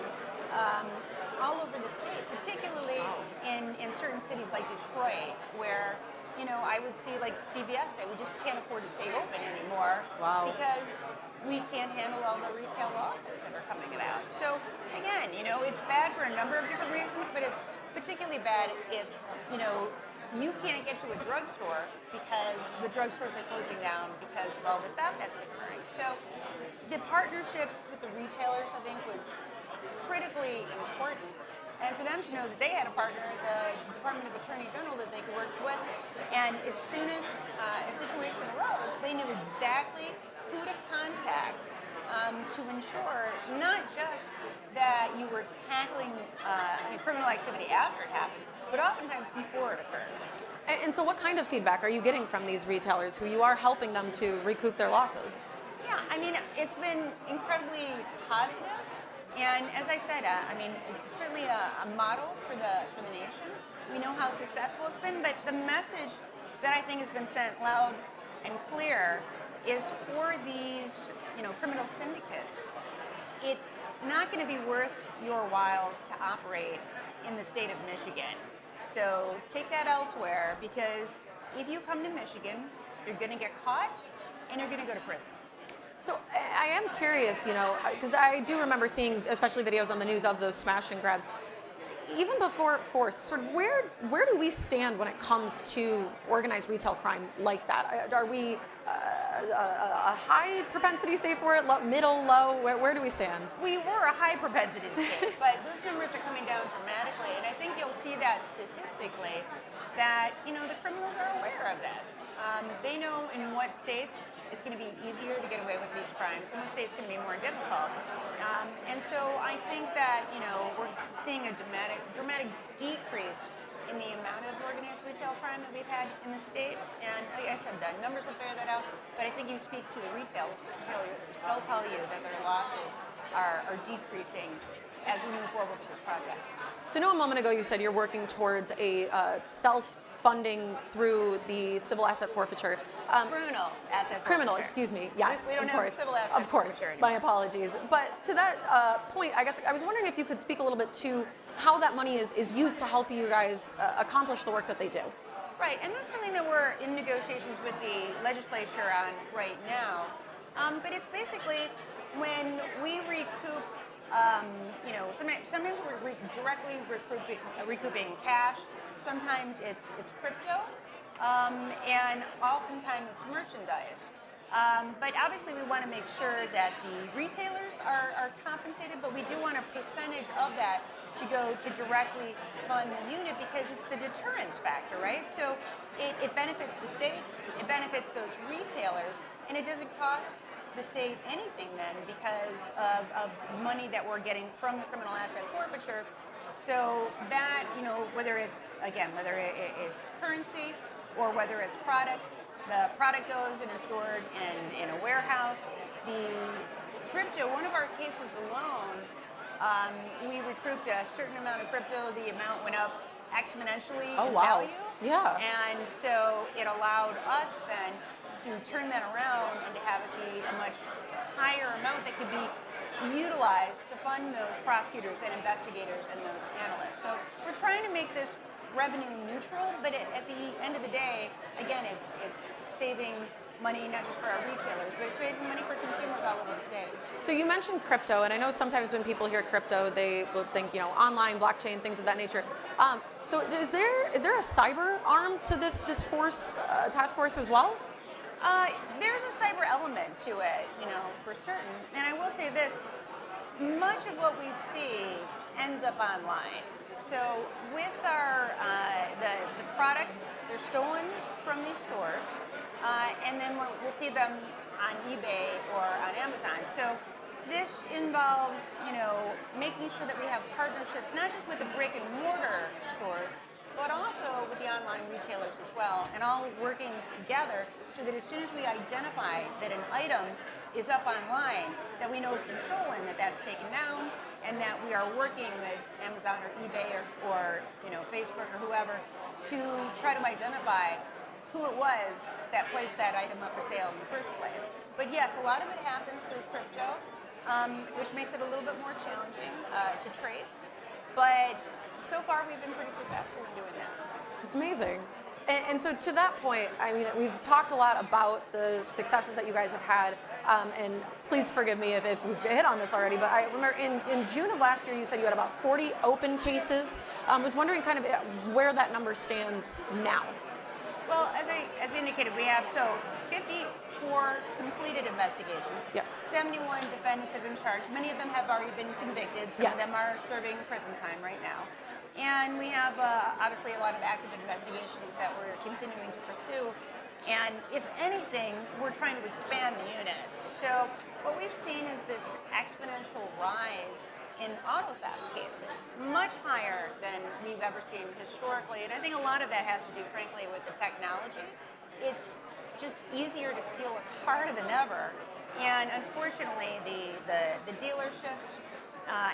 all over the state, particularly in certain cities like Detroit, where I would see like CVS say, we just can't afford to stay open anymore because we can't handle all the retail losses that are coming about. So again, it's bad for a number of different reasons, but it's particularly bad if, you can't get to a drugstore because the drugstores are closing down because of all the theft that's occurring. So the partnerships with the retailers, I think, was critically important. And for them to know that they had a partner, the Department of Attorney General, that they could work with. And as soon as a situation arose, they knew exactly who to contact to ensure not just that you were tackling criminal activity after it happened, but oftentimes before it occurred. And so what kind of feedback are you getting from these retailers who you are helping them to recoup their losses? Yeah, it's been incredibly positive. And as I said, certainly a model for the nation. We know how successful it's been, but the message that I think has been sent loud and clear is for these, criminal syndicates, it's not going to be worth your while to operate in the state of Michigan. So take that elsewhere, because if you come to Michigan, you're going to get caught and you're going to go to prison. So I am curious, because I do remember seeing, especially videos on the news of those smash and grabs. Even before Force, sort of where do we stand when it comes to organized retail crime like that? Are we a high propensity state for it, middle, low? Where do we stand? We were a high propensity state, but those numbers are coming down dramatically, and I think you'll see that statistically that the criminals are aware of this. They know in what states it's going to be easier to get away with these crimes. In one state, it's going to be more difficult. And so I think that, we're seeing a dramatic decrease in the amount of organized retail crime that we've had in the state. And like I said, the numbers will bear that out. But I think you speak to the retailers, they'll tell you that their losses are decreasing as we move forward with this project. So I know a moment ago you said you're working towards a self-funding through the civil asset forfeiture. Criminal asset Criminal, forfeiture. excuse me. Yes, We don't of have course. civil asset Of course. forfeiture anymore. My apologies. But to that point, I guess I was wondering if you could speak a little bit to how that money is used to help you guys accomplish the work that they do. Right, and that's something that we're in negotiations with the legislature on right now. But it's basically when we recoup, sometimes we're directly recouping cash. Sometimes it's crypto, and oftentimes it's merchandise. But obviously, we want to make sure that the retailers are compensated, but we do want a percentage of that to go to directly fund the unit because it's the deterrence factor, right? So it benefits the state, it benefits those retailers, and it doesn't cost the state anything then because of money that we're getting from the criminal asset forfeiture. So that, whether it's currency or whether it's product, the product goes and is stored in a warehouse. The crypto, one of our cases alone, we recouped a certain amount of crypto. The amount went up exponentially in value. Yeah. And so it allowed us then to turn that around and to have it be a much higher amount that could be utilized to fund those prosecutors and investigators and those analysts. So we're trying to make this revenue neutral, but at the end of the day, again, it's saving money not just for our retailers, but it's saving money for consumers all over the state. So you mentioned crypto, and I know sometimes when people hear crypto, they will think, online, blockchain, things of that nature. So is there a cyber arm to this force, task force as well? There's a cyber element to it, for certain. And I will say this, much of what we see ends up online. So with our the products, they're stolen from these stores, and then we'll see them on eBay or on Amazon. So this involves, making sure that we have partnerships, not just with the brick and mortar stores, but also with the online retailers as well, and all working together so that as soon as we identify that an item is up online that we know has been stolen, that's taken down, and that we are working with Amazon or eBay or Facebook or whoever to try to identify who it was that placed that item up for sale in the first place. But yes, a lot of it happens through crypto, which makes it a little bit more challenging to trace. But so far, we've been pretty successful in doing that. It's amazing. And so to that point, we've talked a lot about the successes that you guys have had, and please forgive me if we've hit on this already, but I remember in June of last year, you said you had about 40 open cases. I was wondering kind of where that number stands now. Well, as I indicated, we have 54 completed investigations. Yes. 71 defendants have been charged. Many of them have already been convicted. Some of them are serving prison time right now. And we have obviously a lot of active investigations that we're continuing to pursue. And if anything, we're trying to expand the unit. So what we've seen is this exponential rise in auto theft cases, much higher than we've ever seen historically. And I think a lot of that has to do, frankly, with the technology. It's just easier to steal a car than ever. And unfortunately, the dealerships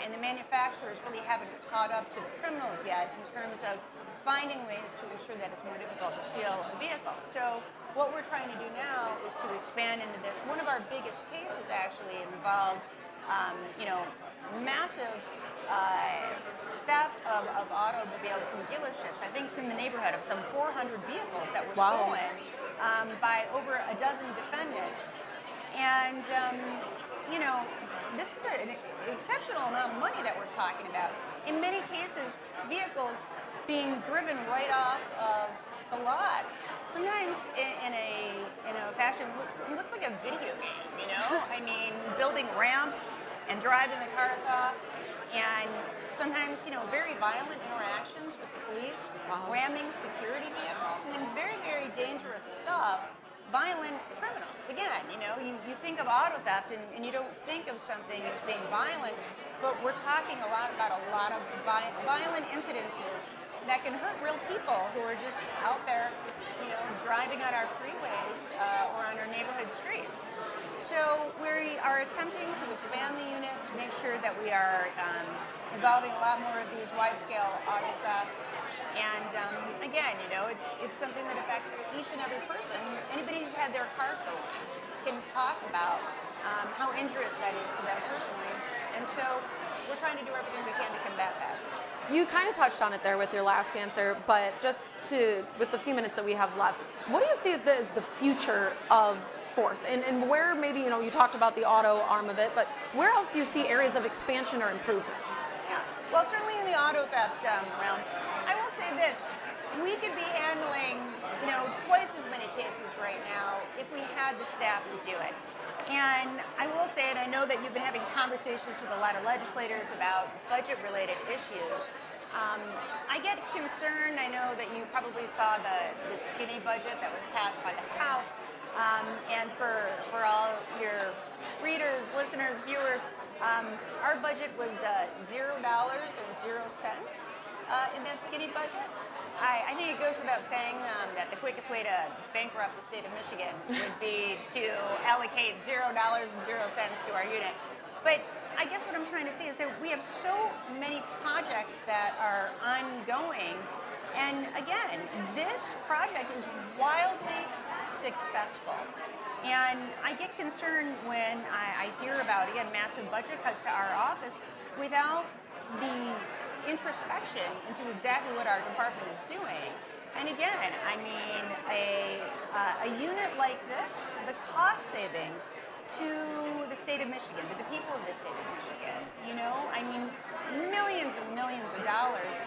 and the manufacturers really haven't caught up to the criminals yet in terms of finding ways to ensure that it's more difficult to steal a vehicle. So what we're trying to do now is to expand into this. One of our biggest cases actually involved, massive theft of automobiles from dealerships. I think it's in the neighborhood of some 400 vehicles that were stolen by over a dozen defendants. And, this is an exceptional amount of money that we're talking about. In many cases, vehicles being driven right off of the lots. Sometimes in a fashion looks like a video game, building ramps and driving the cars off. And sometimes, very violent interactions with the police, ramming security vehicles. Very, very dangerous stuff. violent criminals. Again, you think of auto theft and you don't think of something as being violent, but we're talking about a lot of violent incidences that can hurt real people who are just out there, driving on our freeways or on our neighborhood streets. So we are attempting to expand the unit to make sure that we are involving a lot more of these wide-scale auto thefts. And again, it's something that affects each and every person. Anybody who's had their car stolen can talk about how injurious that is to them personally. And so we're trying to do everything we can to combat that. You kind of touched on it there with your last answer, but with the few minutes that we have left, what do you see as the future of force? And where maybe, you talked about the auto arm of it, but where else do you see areas of expansion or improvement? Yeah, well, certainly in the auto theft realm, I will say this. We could be handling, twice as many cases right now if we had the staff to do it. And I will say, and I know that you've been having conversations with a lot of legislators about budget-related issues. I get concerned. I know that you probably saw the skinny budget that was passed by the House. And for all your readers, listeners, viewers, our budget was $0 in that skinny budget. I think it goes without saying that the quickest way to bankrupt the state of Michigan would be to allocate $0 to our unit. But I guess what I'm trying to say is that we have so many projects that are ongoing. And again, this project is wildly successful. And I get concerned when I hear about, again, massive budget cuts to our office without the introspection into exactly what our department is doing. And again, I mean, a unit like this, the cost savings to the state of Michigan, to the people of the state of Michigan, I mean, millions and millions of dollars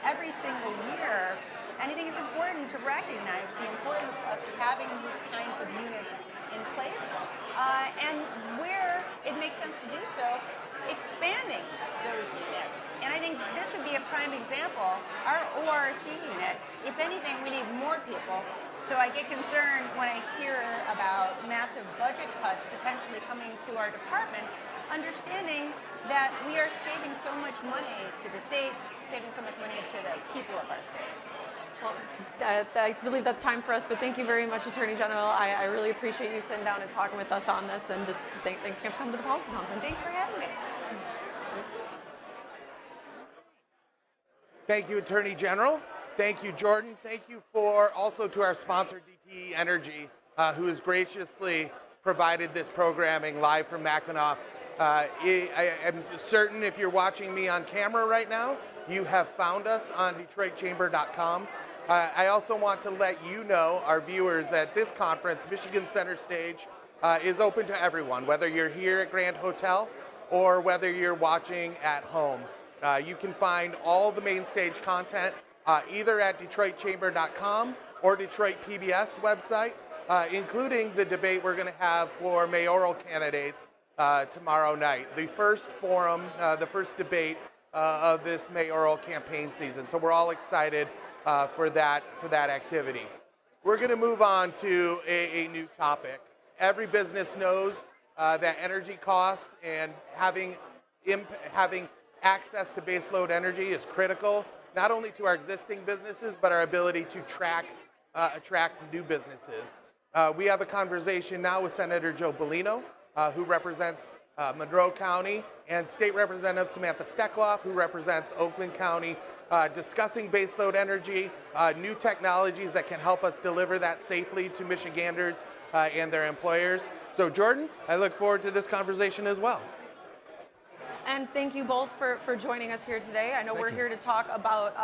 every single year. And I think it's important to recognize the importance of having these kinds of units in place, and where it makes sense to do so, expanding those units. And I think this would be a prime example. Our ORC unit, if anything, we need more people. So I get concerned when I hear about massive budget cuts potentially coming to our department, understanding that we are saving so much money to the state, saving so much money to the people of our state. Well, I believe that's time for us, but thank you very much, Attorney General. I really appreciate you sitting down and talking with us on this, and just thanks again for coming to the policy conference. Thanks for having me. Thank you, Attorney General. Thank you, Jordan. Thank you also to our sponsor, DTE Energy, who has graciously provided this programming live from Mackinac. I am certain if you're watching me on camera right now, you have found us on DetroitChamber.com. I also want to let you know, our viewers, that this conference, Michigan Center Stage, is open to everyone, whether you're here at Grand Hotel or whether you're watching at home. You can find all the main stage content either at DetroitChamber.com or Detroit PBS website, including the debate we're going to have for mayoral candidates tomorrow night. The first forum, the first debate of this mayoral campaign season. So we're all excited for that activity. We're going to move on to a new topic. Every business knows that energy costs and having access to baseload energy is critical, not only to our existing businesses, but our ability to attract new businesses. We have a conversation now with Senator Joe Bellino, who represents Monroe County, and State Representative Samantha Steckloff, who represents Oakland County, discussing baseload energy, new technologies that can help us deliver that safely to Michiganders and their employers. So Jordan, I look forward to this conversation as well. And thank you both for joining us here today. I know we're here to talk about,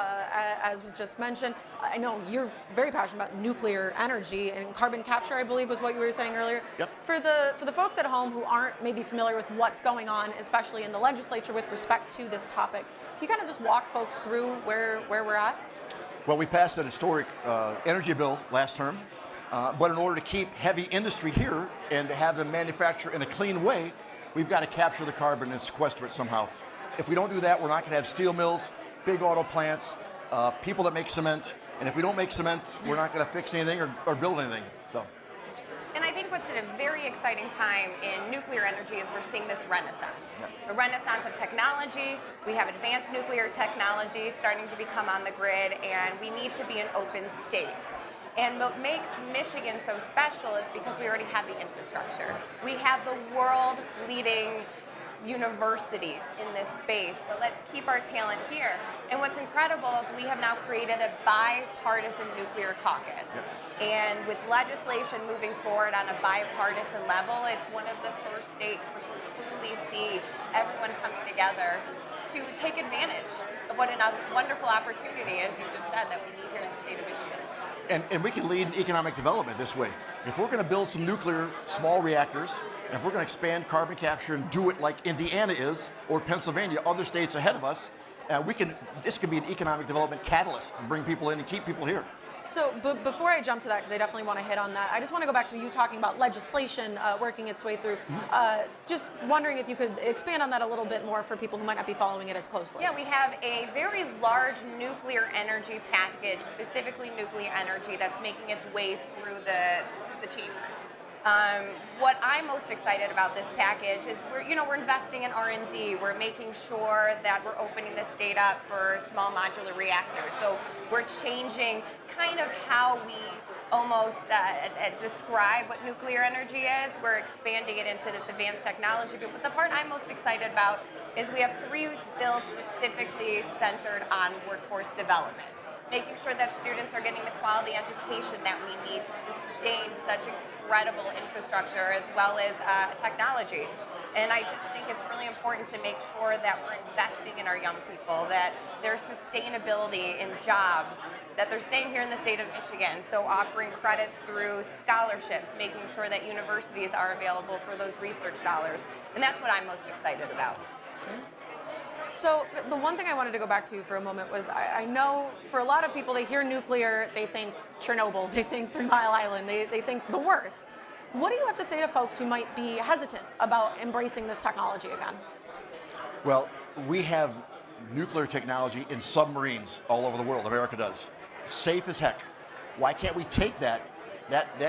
as was just mentioned, I know you're very passionate about nuclear energy and carbon capture, I believe was what you were saying earlier. Yep. For the folks at home who aren't maybe familiar with what's going on, especially in the legislature with respect to this topic, can you kind of just walk folks through where we're at? Well, we passed an historic energy bill last term, but in order to keep heavy industry here and to have them manufacture in a clean way, we've got to capture the carbon and sequester it somehow. If we don't do that, we're not going to have steel mills, big auto plants, people that make cement. And if we don't make cement, we're not going to fix anything or build anything. So, think what's at a very exciting time in nuclear energy is we're seeing this renaissance. The renaissance of technology. We have advanced nuclear technology starting to become on the grid, and we need to be an open state. And what makes Michigan so special is because we already have the infrastructure. We have the world-leading universities in this space, so let's keep our talent here. And what's incredible is we have now created a bipartisan nuclear caucus. And with legislation moving forward on a bipartisan level, it's one of the first states where you truly see everyone coming together to take advantage of what a wonderful opportunity, as you just said, that we need here in the state of Michigan. And we can lead economic development this way. If we're going to build some nuclear small reactors, and if we're going to expand carbon capture and do it like Indiana is, or Pennsylvania, other states ahead of us, this can be an economic development catalyst to bring people in and keep people here. So before I jump to that, because I definitely want to hit on that, I just want to go back to you talking about legislation working its way through. Just wondering if you could expand on that a little bit more for people who might not be following it as closely. Yeah, we have a very large nuclear energy package, specifically nuclear energy, that's making its way through the chambers. What I'm most excited about this package is we're investing in R&D. We're making sure that we're opening the state up for small modular reactors. So we're changing kind of how we almost describe what nuclear energy is. We're expanding it into this advanced technology. But the part I'm most excited about is we have 3 bills specifically centered on workforce development, making sure that students are getting the quality education that we need to sustain such incredible infrastructure as well as technology. And I just think it's really important to make sure that we're investing in our young people, that there's sustainability in jobs, that they're staying here in the state of Michigan. So offering credits through scholarships, making sure that universities are available for those research dollars. And that's what I'm most excited about. So the one thing I wanted to go back to for a moment was I know for a lot of people, they hear nuclear, they think Chernobyl, they think 3 Mile Island, they think the worst. What do you have to say to folks who might be hesitant about embracing this technology again? Well, we have nuclear technology in submarines all over the world. America does. Safe as heck. Why can't we take that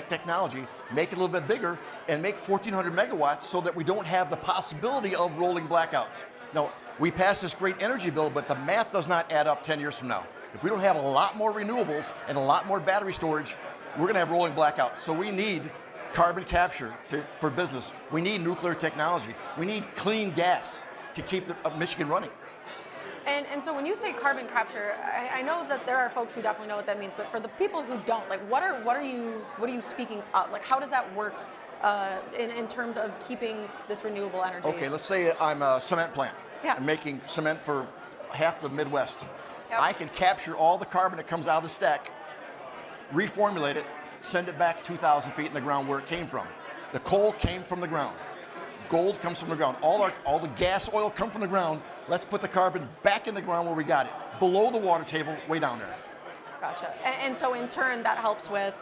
technology, make it a little bit bigger, and make 1,400 megawatts so that we don't have the possibility of rolling blackouts? Now, we passed this great energy bill, but the math does not add up 10 years from now. If we don't have a lot more renewables and a lot more battery storage, we're going to have rolling blackouts. So we need carbon capture for business. We need nuclear technology. We need clean gas to keep Michigan running. And so when you say carbon capture, I know that there are folks who definitely know what that means, but for the people who don't, like what are you speaking of? Like how does that work in terms of keeping this renewable energy? Okay, let's say I'm a cement plant. Yeah. I'm making cement for half the Midwest. Yep. I can capture all the carbon that comes out of the stack, reformulate it, send it back 2,000 feet in the ground where it came from. The coal came from the ground. Gold comes from the ground. All the gas, oil come from the ground. Let's put the carbon back in the ground where we got it, below the water table, way down there. Gotcha. And so in turn, that helps with?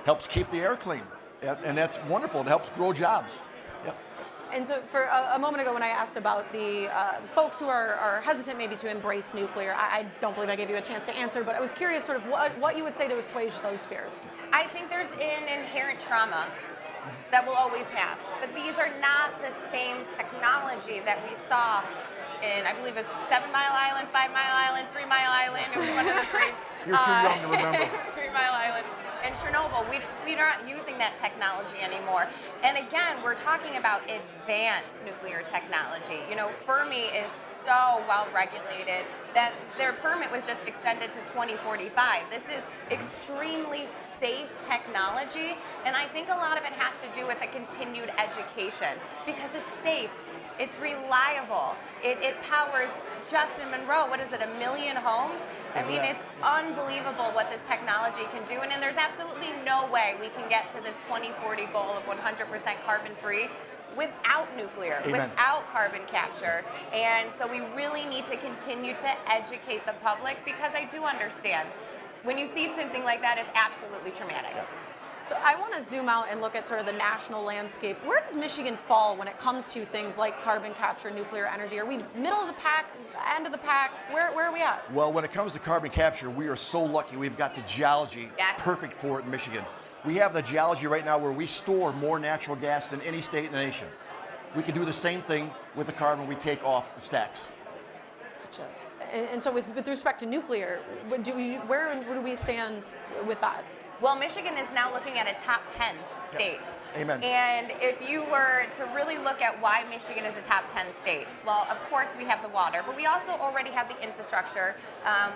Helps keep the air clean. And that's wonderful. It helps grow jobs. Yep. And so for a moment ago when I asked about the folks who are hesitant maybe to embrace nuclear, I don't believe I gave you a chance to answer, but I was curious sort of what you would say to assuage those fears. I think there's an inherent trauma that we'll always have. But these are not the same technology that we saw in, I believe, a 7 Mile Island, 5 Mile Island, 3 Mile Island. It was one of the 3s. You're too young to remember. 3 Mile Island. And Chernobyl, we're not using that technology anymore. And again, we're talking about advanced nuclear technology. You know, Fermi is so well regulated that their permit was just extended to 2045. This is extremely safe technology, and I think a lot of it has to do with a continued education because it's safe. It's reliable. It powers Justin Monroe. What is it, 1 million homes? I mean, it's unbelievable what this technology can do. And then there's absolutely no way we can get to this 2040 goal of 100% carbon free without nuclear, Amen. without carbon capture. And so we really need to continue to educate the public because I do understand when you see something like that, it's absolutely traumatic. Yeah. So I want to zoom out and look at sort of the national landscape. Where does Michigan fall when it comes to things like carbon capture, nuclear energy? Are we middle of the pack, end of the pack? Where are we at? Well, when it comes to carbon capture, we are so lucky. We've got the geology Yes. perfect for it in Michigan. We have the geology right now where we store more natural gas than any state in the nation. We can do the same thing with the carbon we take off the stacks. Gotcha. And so with respect to nuclear, where do we stand with that? Well, Michigan is now looking at a top 10 state. Amen. And if you were to really look at why Michigan is a top 10 state, well, of course we have the water, but we also already have the infrastructure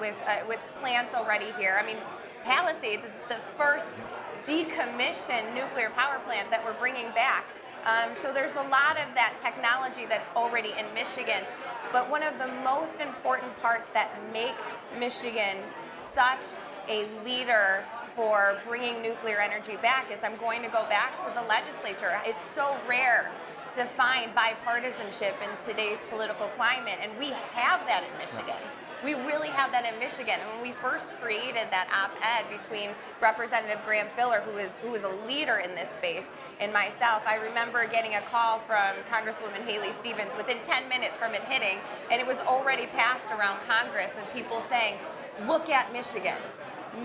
with plants already here. I mean, Palisades is the first decommissioned nuclear power plant that we're bringing back. So there's a lot of that technology that's already in Michigan. But one of the most important parts that make Michigan such a leader for bringing nuclear energy back is I'm going to go back to the legislature. It's so rare to find bipartisanship in today's political climate, and we have that in Michigan. We really have that in Michigan. And when we first created that op-ed between Representative Graham Filler, who is a leader in this space, and myself, I remember getting a call from Congresswoman Haley Stevens within 10 minutes from it hitting, and it was already passed around Congress, and people saying, look at Michigan.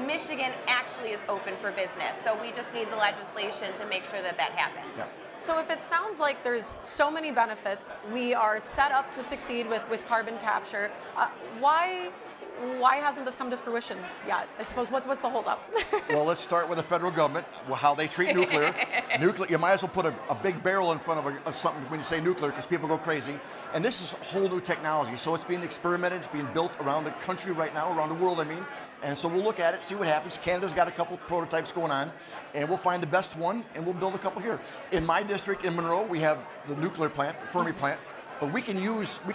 Michigan actually is open for business. So we just need the legislation to make sure that that happens. Yeah. So if it sounds like there's so many benefits, we are set up to succeed with carbon capture, why hasn't this come to fruition yet? I suppose, what's the holdup? Well, let's start with the federal government, how they treat nuclear. You might as well put a big barrel in front of something when you say nuclear because people go crazy. And this is a whole new technology. So it's being experimented, it's being built around the country right now, around the world, I mean. And so we'll look at it, see what happens. Canada's got a couple prototypes going on, and we'll find the best one, and we'll build a couple here. In my district, in Monroe, we have the nuclear plant, the Fermi plant, but we can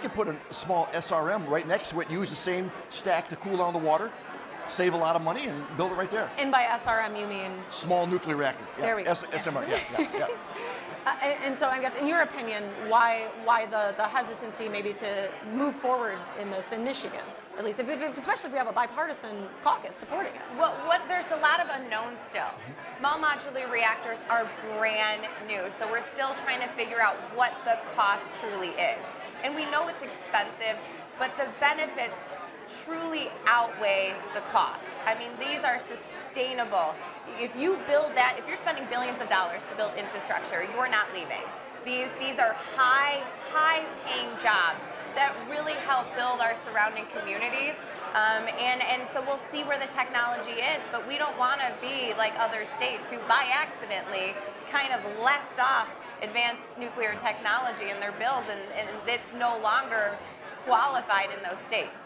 put a small SRM right next to it, use the same stack to cool down the water, save a lot of money, and build it right there. And by SRM, you mean? Small nuclear reactor. Yeah. There we go. SMR, yeah. And so I guess, in your opinion, why the hesitancy maybe to move forward in this in Michigan, at least, especially if we have a bipartisan caucus supporting it? Well, there's a lot of unknowns still. Small modular reactors are brand new, so we're still trying to figure out what the cost truly is. And we know it's expensive, but the benefits truly outweigh the cost. I mean, these are sustainable. If you build that, if you're spending billions of dollars to build infrastructure, you're not leaving. These are high-paying jobs that really help build our surrounding communities. And so we'll see where the technology is, but we don't want to be like other states who by accidentally kind of left off advanced nuclear technology in their bills, and it's no longer qualified in those states.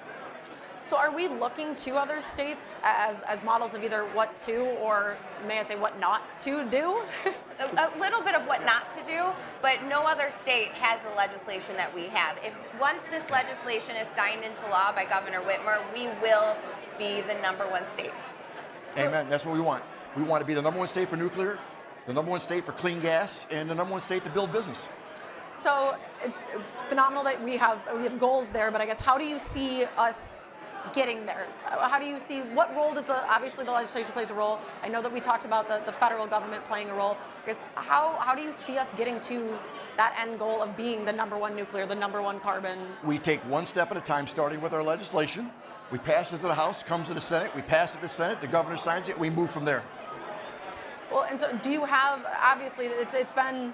So are we looking to other states as models of either what to, or may I say what not to do? A little bit of what not to do, but no other state has the legislation that we have. Once this legislation is signed into law by Governor Whitmer, we will be the #1 state. Amen. That's what we want. We want to be the #1 state for nuclear, the #1 state for clean gas, and the #1 state to build business. So it's phenomenal that we have goals there, but I guess how do you see us getting there? How do you see, what role does obviously the legislature plays a role. I know that we talked about the federal government playing a role. Because how do you see us getting to that end goal of being the #1 nuclear, the #1 carbon? We take one step at a time, starting with our legislation. We pass it to the House, comes to the Senate, we pass it to the Senate, the governor signs it, we move from there. Well, and so do you have, obviously it's been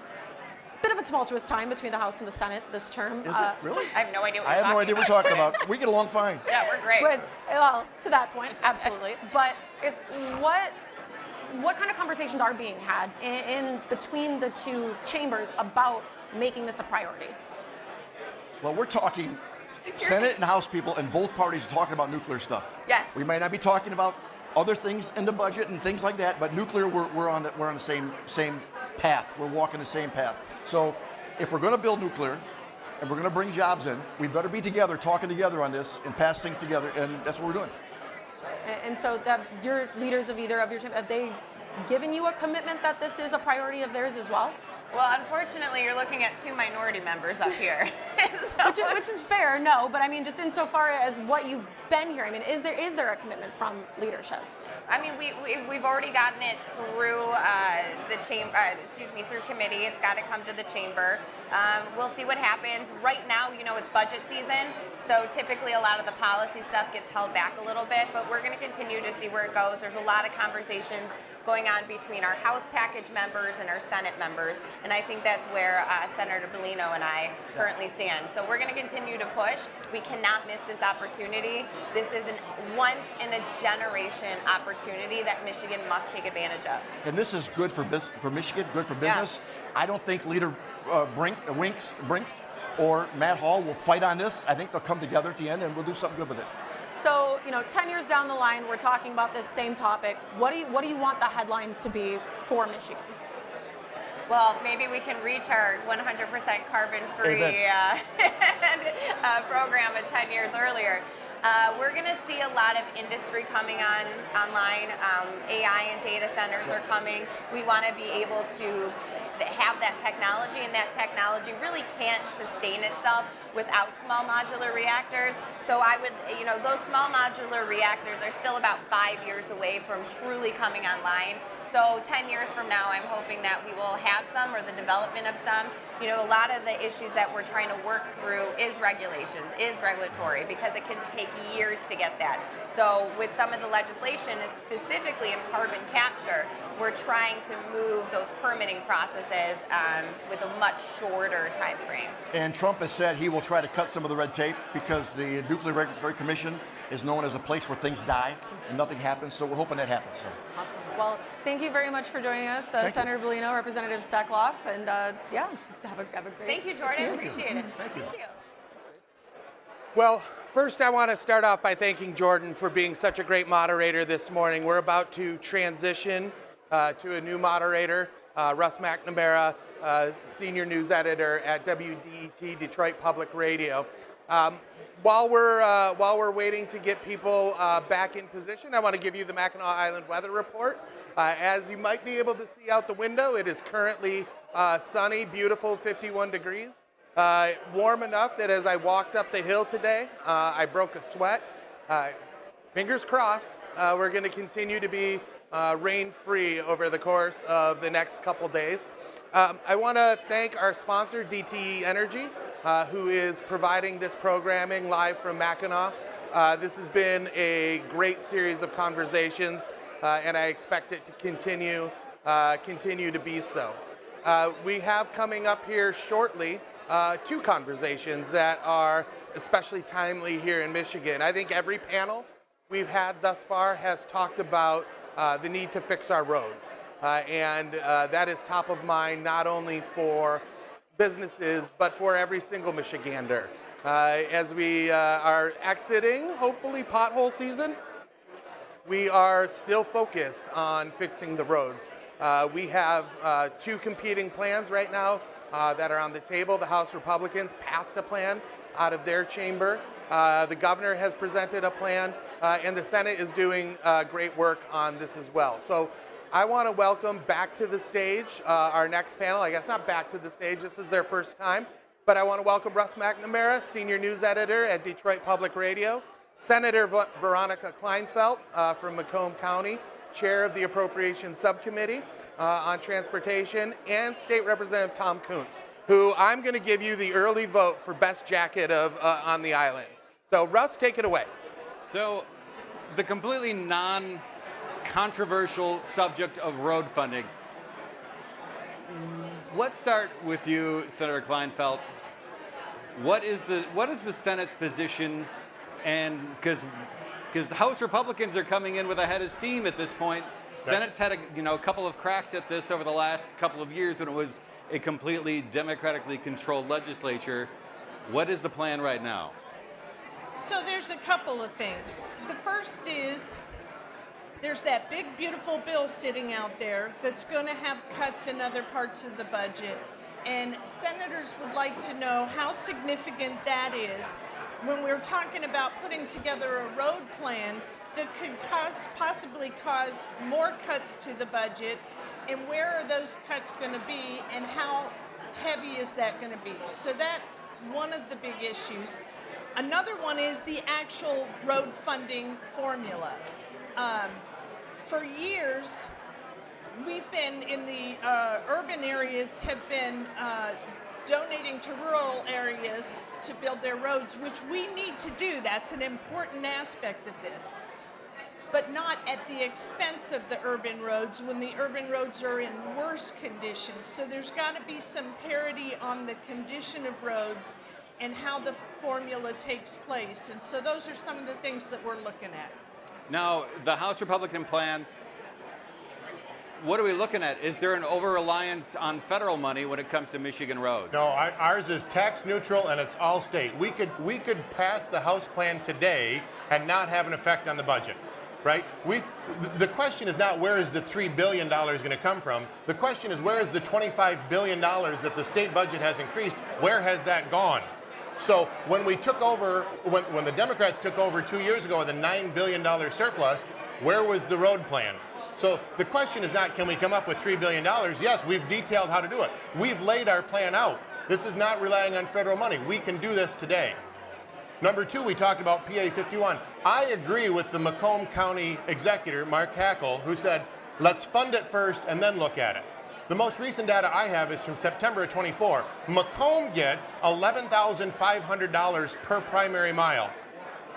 bit of a tumultuous time between the House and the Senate this term. Is it really? I have no idea what I you're have no idea what we're talking about. We get along fine. Yeah, we're great. Well, to that point, absolutely. But what kind of conversations are being had in between the two chambers about making this a priority? Well, we're talking Senate and House people, and both parties are talking about nuclear stuff. Yes. We might not be talking about other things in the budget and things like that, but nuclear, we're on the same path. We're walking the same path. So if we're going to build nuclear and we're going to bring jobs in, we better be together, talking together on this and pass things together, and that's what we're doing. And so that your leaders of either of your team, have they given you a commitment that this is a priority of theirs as well? Well, unfortunately, you're looking at 2 minority members up here. which is fair, no, but I mean, just insofar as what you've been here, I mean, is there a commitment from leadership? I mean, we've already gotten it through the chamber, through committee. It's got to come to the chamber. We'll see what happens. Right now, it's budget season, so typically a lot of the policy stuff gets held back a little bit, but we're going to continue to see where it goes. There's a lot of conversations going on between our House package members and our Senate members. And I think that's where Senator Bellino and I currently stand. So we're going to continue to push. We cannot miss this opportunity. This is a once in a generation opportunity that Michigan must take advantage of. And this is good for Michigan, good for business. I don't think Leader Brinks or Matt Hall will fight on this. I think they'll come together at the end and we'll do something good with it. So, 10 years down the line, we're talking about this same topic. What do you want the headlines to be for Michigan? Well, maybe we can reach our 100% carbon-free program 10 years earlier. We're going to see a lot of industry coming online. AI and data centers are coming. We want to be able to have that technology, and that technology really can't sustain itself without small modular reactors. So I would, those small modular reactors are still about 5 years away from truly coming online. So 10 years from now, I'm hoping that we will have some, or the development of some. A lot of the issues that we're trying to work through is regulations, is regulatory, because it can take years to get that. So with some of the legislation, specifically in carbon capture, we're trying to move those permitting processes with a much shorter time frame. And Trump has said he will try to cut some of the red tape because the Nuclear Regulatory Commission is known as a place where things die and nothing happens. So we're hoping that happens. So. Awesome. Well, thank you very much for joining us, Senator Bellino, Representative Steckloff, and just have a great. Thank you, Jordan. Appreciate it. Thank you. Well, first I want to start off by thanking Jordan for being such a great moderator this morning. We're about to transition to a new moderator, Russ McNamara, Senior News Editor at WDET, Detroit Public Radio. While we're waiting to get people back in position, I want to give you the Mackinac Island weather report. As you might be able to see out the window, it is currently sunny, beautiful, 51 degrees. Warm enough that as I walked up the hill today, I broke a sweat. Fingers crossed, we're going to continue to be rain-free over the course of the next couple days. I want to thank our sponsor, DTE Energy, who is providing this programming live from Mackinac. This has been a great series of conversations, and I expect it to continue to be so. We have coming up here shortly 2 conversations that are especially timely here in Michigan. I think every panel we've had thus far has talked about the need to fix our roads. And that is top of mind not only for businesses, but for every single Michigander. As we are exiting, hopefully, pothole season, we are still focused on fixing the roads. We have 2 competing plans right now that are on the table. The House Republicans passed a plan out of their chamber. The governor has presented a plan, and the Senate is doing great work on this as well. So I want to welcome back to the stage our next panel. I guess not back to the stage, this is their first time, but I want to welcome Russ McNamara, Senior News Editor at Detroit Public Radio, Senator Veronica Kleinfeld from Macomb County, Chair of the Appropriations Subcommittee on Transportation, and State Representative Tom Kuntz, who I'm going to give you the early vote for best jacket of on the island. So Russ, take it away. So the completely non-controversial subject of road funding. Let's start with you, Senator Kleinfeld. What is the Senate's position? And because House Republicans are coming in with a head of steam at this point, Senate's had a couple of cracks at this over the last couple of years when it was a completely democratically controlled legislature. What is the plan right now? So there's a couple of things. The first is there's that big, beautiful bill sitting out there that's going to have cuts in other parts of the budget. And senators would like to know how significant that is when we're talking about putting together a road plan that could possibly cause more cuts to the budget, and where are those cuts going to be, and how heavy is that going to be? So that's one of the big issues. Another one is the actual road funding formula. For years, we've been in the urban areas have been donating to rural areas to build their roads, which we need to do. That's an important aspect of this. but not at the expense of the urban roads when the urban roads are in worse conditions. So there's got to be some parity on the condition of roads and how the formula takes place. And so those are some of the things that we're looking at. Now, the House Republican plan, what are we looking at? Is there an over-reliance on federal money when it comes to Michigan roads? No, ours is tax neutral and it's all state. We could pass the House plan today and not have an effect on the budget, right? The question is not where is the $3 billion going to come from. The question is where is the $25 billion that the state budget has increased, where has that gone? So when we took over, when the Democrats took over 2 years ago with a $9 billion surplus, where was the road plan? So the question is not can we come up with $3 billion? Yes, we've detailed how to do it. We've laid our plan out. This is not relying on federal money. We can do this today. Number two, we talked about PA 51. I agree with the Macomb County executor, Mark Hackle, who said, let's fund it first and then look at it. The most recent data I have is from September of 24. Macomb gets $11,500 per primary mile.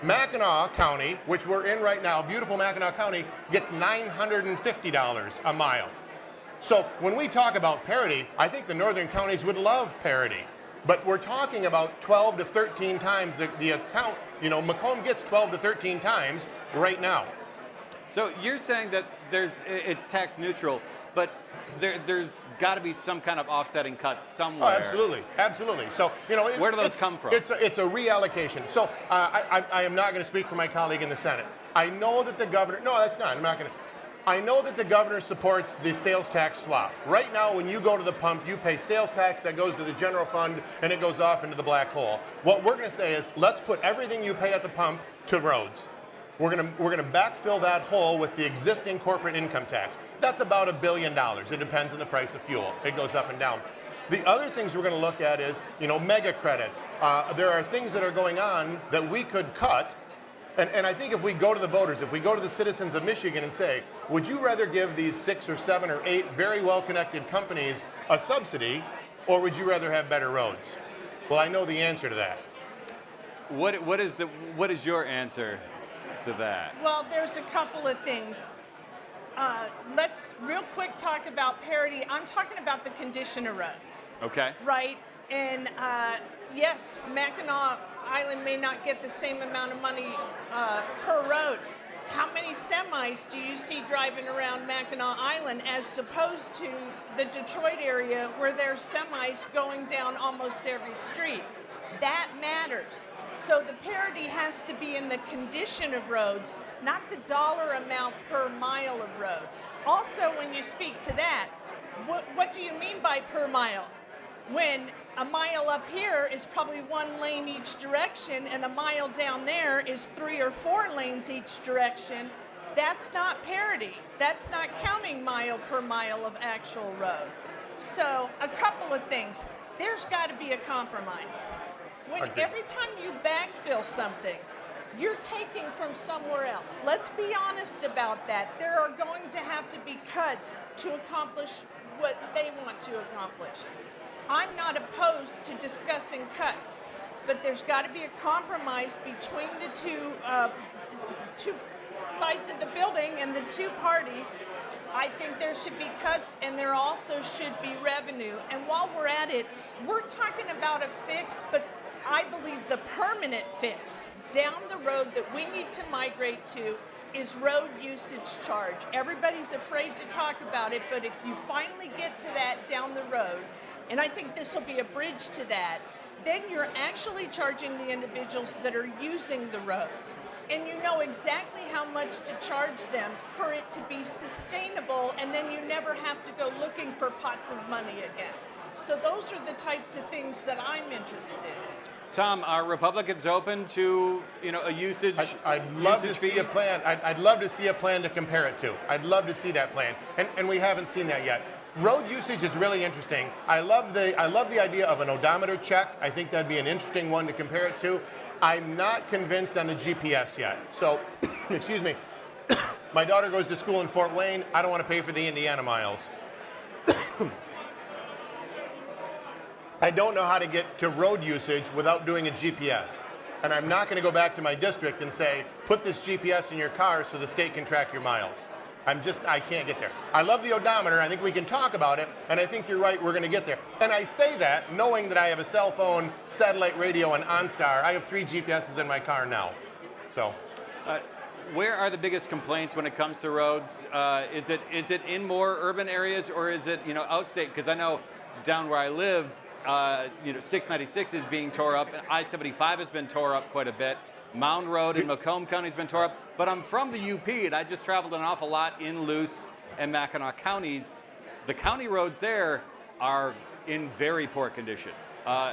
Mackinac County, which we're in right now, beautiful Mackinac County, gets $950 a mile. So when we talk about parity, I think the northern counties would love parity. But we're talking about 12 to 13 times the account. You know, Macomb gets 12 to 13 times right now. So you're saying that it's tax neutral, but there's got to be some kind of offsetting cuts somewhere. Oh, absolutely, absolutely. So where do those come from? It's a reallocation. So I am not going to speak for my colleague in the Senate. I know that the governor. No, that's not. I'm not going to. I know that the governor supports the sales tax swap. Right now, when you go to the pump, you pay sales tax that goes to the general fund and it goes off into the black hole. What we're going to say is, let's put everything you pay at the pump to roads. We're going to backfill that hole with the existing corporate income tax. That's about $1 billion. It depends on the price of fuel. It goes up and down. The other things we're going to look at is, mega credits. There are things that are going on that we could cut. And I think if we go to the voters, if we go to the citizens of Michigan and say, would you rather give these 6 or 7 or 8 very well-connected companies a subsidy, or would you rather have better roads? Well, I know the answer to that. What is your answer to that? Well, there's a couple of things. Let's real quick talk about parity. I'm talking about the condition of roads. Okay. Right? And yes, Mackinac Island may not get the same amount of money per road. How many semis do you see driving around Mackinac Island as opposed to the Detroit area where there's semis going down almost every street? That matters. So the parity has to be in the condition of roads, not the dollar amount per mile of road. Also, when you speak to that, what do you mean by per mile? When a mile up here is probably 1 lane each direction and a mile down there is 3 or 4 lanes each direction, that's not parity. That's not counting mile per mile of actual road. So a couple of things. There's got to be a compromise. Every time you backfill something, you're taking from somewhere else. Let's be honest about that. There are going to have to be cuts to accomplish what they want to accomplish. I'm not opposed to discussing cuts, but there's got to be a compromise between the two sides of the building and the two parties. I think there should be cuts and there also should be revenue. And while we're at it, we're talking about a fix, but I believe the permanent fix down the road that we need to migrate to is road usage charge. Everybody's afraid to talk about it, but if you finally get to that down the road, and I think this will be a bridge to that, then you're actually charging the individuals that are using the roads. And you know exactly how much to charge them for it to be sustainable, and then you never have to go looking for pots of money again. So those are the types of things that I'm interested in. Tom, are Republicans open to a usage? I'd love to see fees? a plan. I'd love to see a plan to compare it to. I'd love to see that plan, and we haven't seen that yet. Road usage is really interesting. I love the idea of an odometer check. I think that'd be an interesting one to compare it to. I'm not convinced on the GPS yet. So, excuse me. My daughter goes to school in Fort Wayne. I don't want to pay for the Indiana miles. I don't know how to get to road usage without doing a GPS. And I'm not going to go back to my district and say, put this GPS in your car so the state can track your miles. I can't get there. I love the odometer. I think we can talk about it. And I think you're right, we're going to get there. And I say that knowing that I have a cell phone, satellite radio, and OnStar. I have 3 GPSs in my car now. So. Where are the biggest complaints when it comes to roads? Is it in more urban areas, or is it outstate? Because I know down where I live, 696 is being tore up, and I-75 has been tore up quite a bit. Mound Road in Macomb County has been tore up. But I'm from the UP, and I just traveled an awful lot in Luce and Mackinac counties. The county roads there are in very poor condition.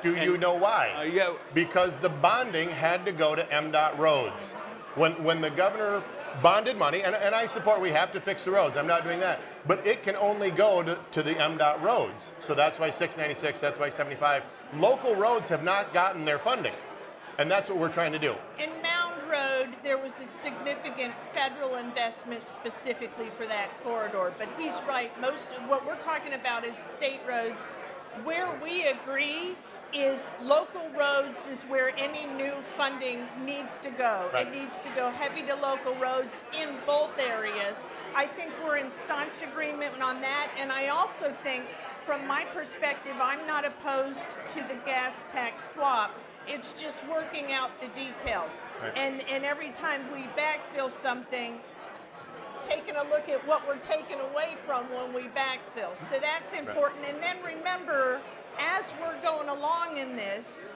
Do you know why? Yeah. Because the bonding had to go to MDOT roads. When the governor bonded money, and I support we have to fix the roads, I'm not doing that, but it can only go to the MDOT roads. So that's why 696, that's why 75. Local roads have not gotten their funding, and that's what we're trying to do. In Mound Road, there was a significant federal investment specifically for that corridor, but he's right, most of what we're talking about is state roads. Where we agree is local roads is where any new funding needs to go. Right. It needs to go heavy to local roads in both areas. I think we're in staunch agreement on that, and I also think, from my perspective, I'm not opposed to the gas tax swap. It's just working out the details. Right. And every time we backfill something, taking a look at what we're taking away from when we backfill. So that's important. Right. And then remember, as we're going along in this,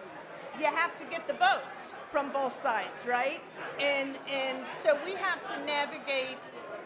you have to get the votes from both sides, right? And so we have to navigate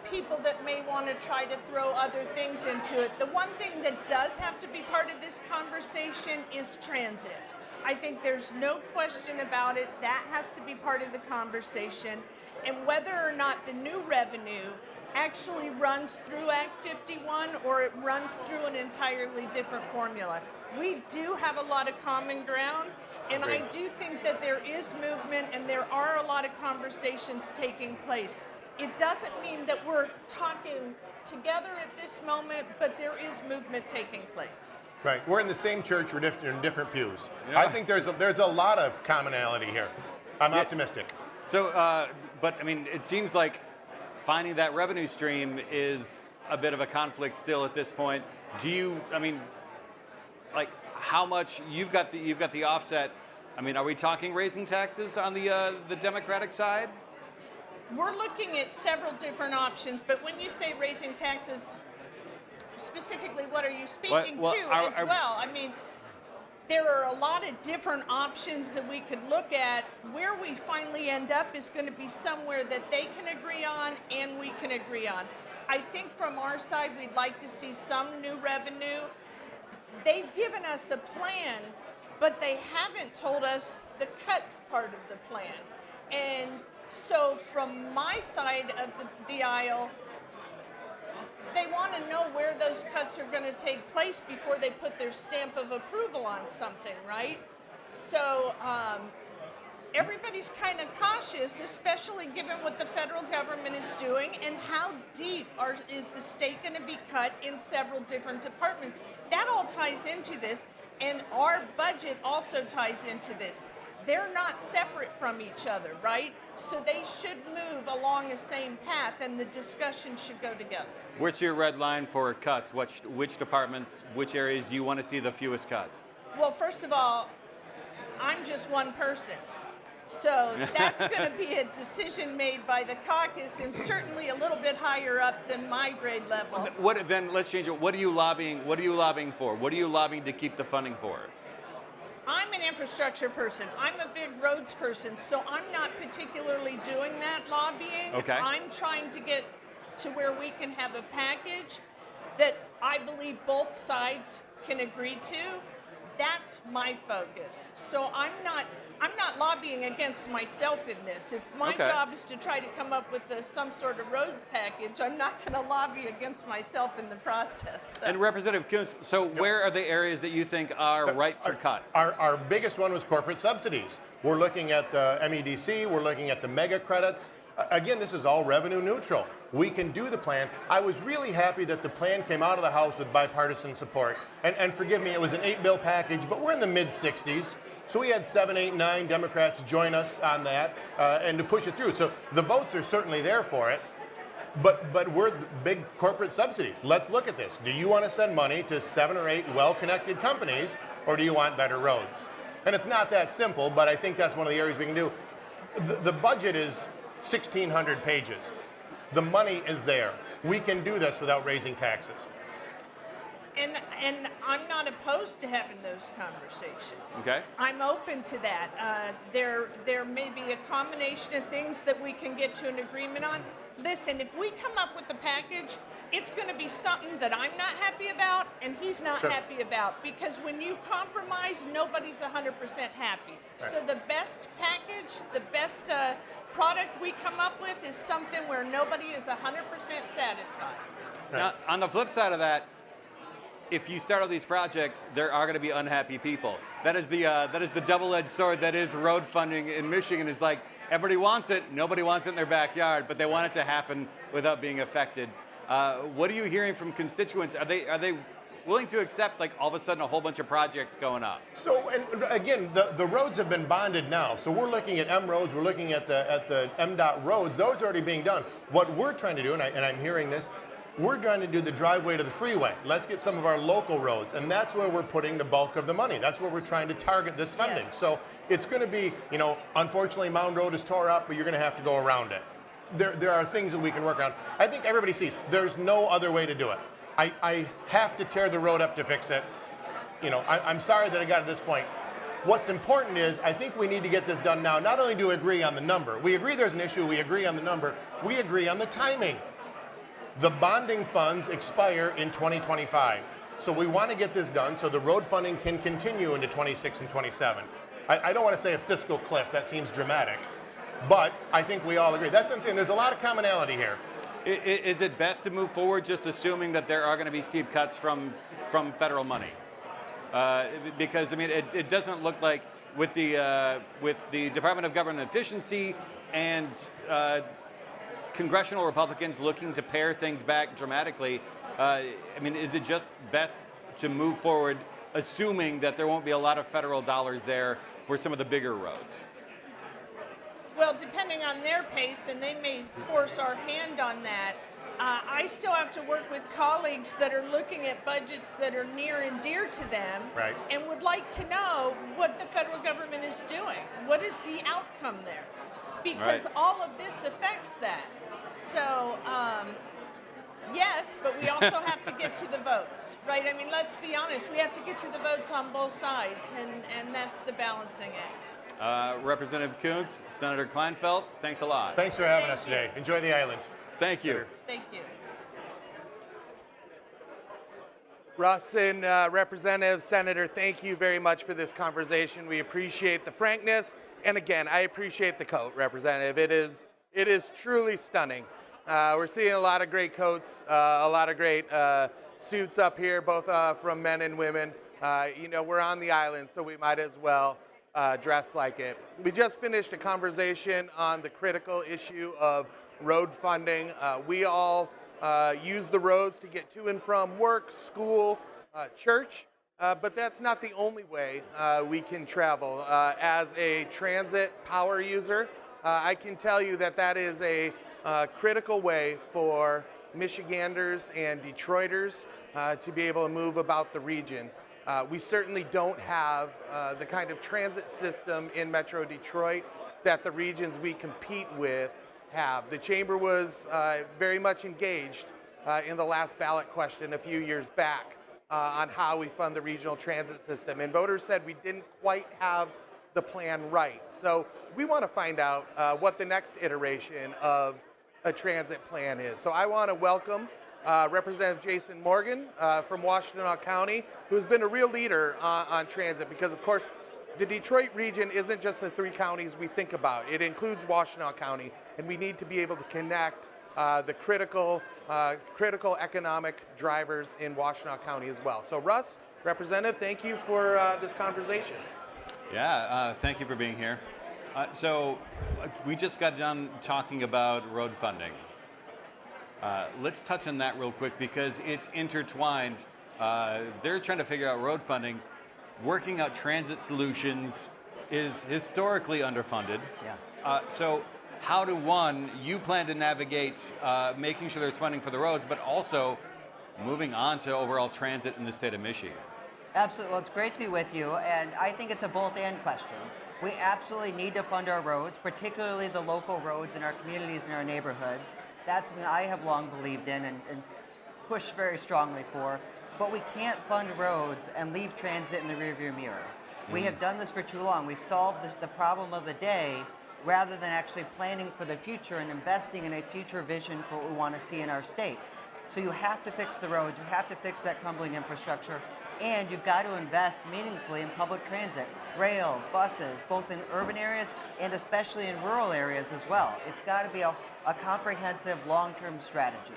people that may want to try to throw other things into it. The one thing that does have to be part of this conversation is transit. I think there's no question about it. That has to be part of the conversation. And whether or not the new revenue actually runs through Act 51 or it runs through an entirely different formula. We do have a lot of common ground, and I do think that there is movement and there are a lot of conversations taking place. It doesn't mean that we're talking together at this moment, but there is movement taking place. Right, we're in the same church, we're in different pews. Yeah. I think there's a lot of commonality here. I'm optimistic. So, but I mean, it seems like finding that revenue stream is a bit of a conflict still at this point. Do you, I mean, like how much you've got the offset? I mean, are we talking raising taxes on the Democratic side? We're looking at several different options, but when you say raising taxes, specifically, what are you speaking to as well? I mean, there are a lot of different options that we could look at. Where we finally end up is going to be somewhere that they can agree on and we can agree on. I think from our side, we'd like to see some new revenue. They've given us a plan, but they haven't told us the cuts part of the plan. And so from my side of the aisle, they want to know where those cuts are going to take place before they put their stamp of approval on something, right? So everybody's kind of cautious, especially given what the federal government is doing and how deep is the state going to be cut in several different departments. That all ties into this, and our budget also ties into this. They're not separate from each other, right? So they should move along the same path, and the discussion should go together. What's your red line for cuts? Which departments, which areas do you want to see the fewest cuts? Well, first of all, I'm just one person. So that's going to be a decision made by the caucus, and certainly a little bit higher up than my grade level. Then let's change it. What are you lobbying for? What are you lobbying to keep the funding for? I'm an infrastructure person. I'm a big roads person, so I'm not particularly doing that lobbying. Okay. I'm trying to get to where we can have a package that I believe both sides can agree to. That's my focus. So I'm not lobbying against myself in this. If my job is to try to come up with some sort of road package, I'm not going to lobby against myself in the process. So. And Representative Kuntz, so where are the areas that you think are ripe for cuts? Our biggest one was corporate subsidies. We're looking at the MEDC, we're looking at the mega credits. Again, this is all revenue neutral. We can do the plan. I was really happy that the plan came out of the House with bipartisan support. And forgive me, it was an 8-bill package, but we're in the mid-60s. So we had 7, 8, 9 Democrats join us on that and to push it through. So the votes are certainly there for it. But we're the big corporate subsidies. Let's look at this. Do you want to send money to 7 or 8 well-connected companies, or do you want better roads? And it's not that simple, but I think that's one of the areas we can do. The budget is 1,600 pages. The money is there. We can do this without raising taxes. And I'm not opposed to having those conversations. Okay. I'm open to that. There may be a combination of things that we can get to an agreement on. Listen, if we come up with a package, it's going to be something that I'm not happy about and he's not happy about, because when you compromise, nobody's 100% happy. Right. So the best package, the best product we come up with is something where nobody is 100% satisfied. Right. Now, on the flip side of that, if you start all these projects, there are going to be unhappy people. That is the double-edged sword that is road funding in Michigan. Is like everybody wants it, nobody wants it in their backyard, but they want it to happen without being affected. What are you hearing from constituents? Are they willing to accept, like, all of a sudden a whole bunch of projects going up? So, and again, the roads have been bonded now. So we're looking at M roads, we're looking at the MDOT roads. Those are already being done. What we're trying to do, and I'm hearing this, we're trying to do the driveway to the freeway. Let's get some of our local roads, and that's where we're putting the bulk of the money. That's where we're trying to target this funding. Yes. So it's going to be, unfortunately, Mound Road is tore up, but you're going to have to go around it. There are things that we can work on. I think everybody sees there's no other way to do it. I have to tear the road up to fix it. I'm sorry that I got to this point. What's important is I think we need to get this done now. Not only do we agree on the number, we agree there's an issue, we agree on the number, we agree on the timing. The bonding funds expire in 2025. So we want to get this done so the road funding can continue into 26 and 27. I don't want to say a fiscal cliff, that seems dramatic. But I think we all agree. That's what I'm saying. There's a lot of commonality here. Is it best to move forward just assuming that there are going to be steep cuts from federal money? Because, I mean, it doesn't look like with the Department of Government Efficiency and congressional Republicans looking to pare things back dramatically, I mean, is it just best to move forward assuming that there won't be a lot of federal dollars there for some of the bigger roads? Well, depending on their pace, and they may force our hand on that, I still have to work with colleagues that are looking at budgets that are near and dear to them, Right. and would like to know what the federal government is doing. What is the outcome there? Because Right. all of this affects that. So, yes, but we also have to get to the votes, right? I mean, let's be honest, we have to get to the votes on both sides, and that's the balancing act. Representative Kuntz, Senator Kleinfeld, thanks a lot. Thanks for having Thank us you. today. Enjoy the island. Thank you. Thank you. Russ and Representative Senator, thank you very much for this conversation. We appreciate the frankness, and again, I appreciate the coat, Representative. It is truly stunning. We're seeing a lot of great coats, a lot of great suits up here, both from men and women. We're on the island, so we might as well dress like it. We just finished a conversation on the critical issue of road funding. We all use the roads to get to and from work, school, church, but that's not the only way we can travel. As a transit power user, I can tell you that is a critical way for Michiganders and Detroiters to be able to move about the region. We certainly don't have the kind of transit system in Metro Detroit that the regions we compete with have. The Chamber was very much engaged in the last ballot question a few years back on how we fund the regional transit system. And voters said we didn't quite have the plan right. So we want to find out what the next iteration of a transit plan is. So I want to welcome Representative Jason Morgan from Washtenaw County, who has been a real leader on transit, because of course the Detroit region isn't just the 3 counties we think about. It includes Washtenaw County, and we need to be able to connect the critical economic drivers in Washtenaw County as well. So Russ, Representative, thank you for this conversation. Yeah, thank you for being here. So we just got done talking about road funding. Let's touch on that real quick because it's intertwined. They're trying to figure out road funding, working out transit solutions is historically underfunded. Yeah. So how do, one, you plan to navigate making sure there's funding for the roads, but also moving on to overall transit in the state of Michigan? Absolutely. Well, it's great to be with you, and I think it's a both-and question. We absolutely need to fund our roads, particularly the local roads in our communities and our neighborhoods. That's something I have long believed in and pushed very strongly for. But we can't fund roads and leave transit in the rearview mirror. We have done this for too long. We've solved the problem of the day rather than actually planning for the future and investing in a future vision for what we want to see in our state. So you have to fix the roads, you have to fix that crumbling infrastructure, and you've got to invest meaningfully in public transit, rail, buses, both in urban areas and especially in rural areas as well. It's got to be a comprehensive long-term strategy.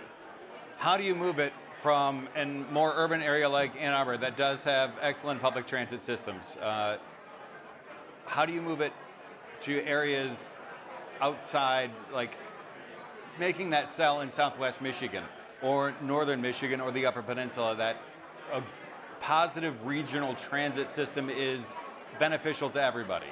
How do you move it from a more urban area like Ann Arbor that does have excellent public transit systems? How do you move it to areas outside, like making that sell in Southwest Michigan or Northern Michigan or the Upper Peninsula, that a positive regional transit system is beneficial to everybody?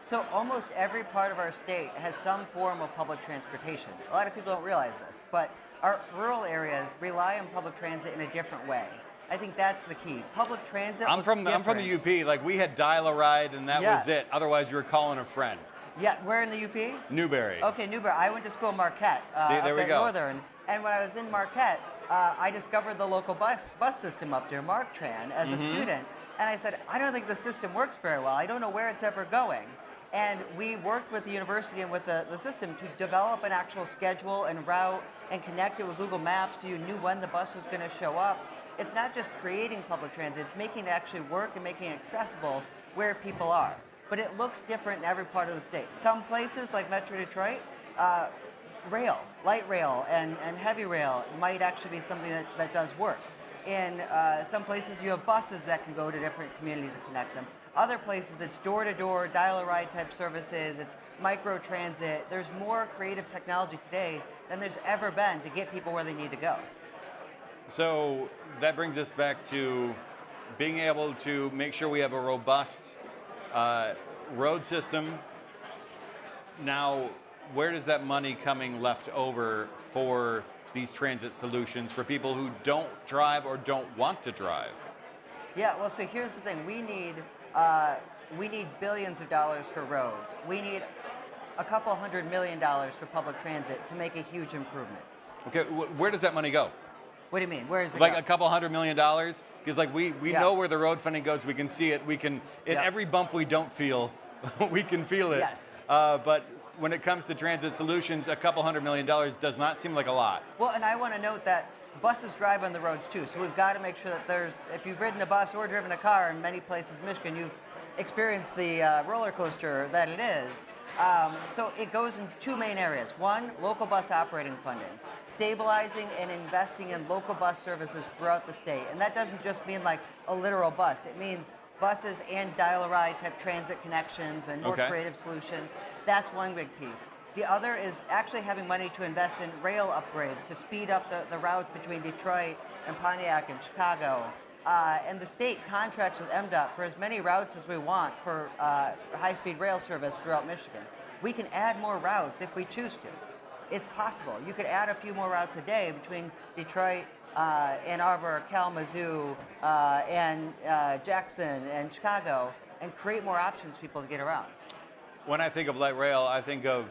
So almost every part of our state has some form of public transportation. A lot of people don't realize this, but our rural areas rely on public transit in a different way. I think that's the key. Public transit I'm from the UP. Like, we had dial a ride and that was it. Otherwise, you were calling a friend. Yeah, where in the UP? Newberry. Okay, Newberry. I went to school in Marquette, See, there up we at go. Northern. And when I was in Marquette, I discovered the local bus system up there, MarkTran, as a student. And I said, I don't think the system works very well. I don't know where it's ever going. And we worked with the university and with the system to develop an actual schedule and route and connect it with Google Maps so you knew when the bus was going to show up. It's not just creating public transit, it's making it actually work and making it accessible where people are. But it looks different in every part of the state. Some places, like Metro Detroit, rail, light rail and heavy rail might actually be something that does work. In some places, you have buses that can go to different communities and connect them. Other places, it's door-to-door, dial-a-ride type services, it's micro-transit. There's more creative technology today than there's ever been to get people where they need to go. So that brings us back to being able to make sure we have a robust road system. Now, where does that money coming left over for these transit solutions for people who don't drive or don't want to drive? Yeah, well, so here's the thing. We need billions of dollars for roads. We need a couple $100 million for public transit to make a huge improvement. Okay, where does that money go? What do you mean? Where is it like go? a couple $100 million? Because like we know where the road funding goes. We can see it. We can every bump we don't feel, we can feel it. Yes. But when it comes to transit solutions, a couple $100 million does not seem like a lot. Well, and I want to note that buses drive on the roads too, so we've got to make sure that if you've ridden a bus or driven a car in many places in Michigan, you've experienced the roller coaster that it is. So it goes in two main areas. One, local bus operating funding, stabilizing and investing in local bus services throughout the state. And that doesn't just mean like a literal bus. It means buses and dial-a-ride type transit connections and more creative solutions. That's one big piece. The other is actually having money to invest in rail upgrades to speed up the routes between Detroit and Pontiac and Chicago. And the state contracts with MDOT for as many routes as we want for high-speed rail service throughout Michigan. We can add more routes if we choose to. It's possible. You could add a few more routes a day between Detroit, Ann Arbor, Kalamazoo, and Jackson and Chicago, and create more options for people to get around. When I think of light rail, I think of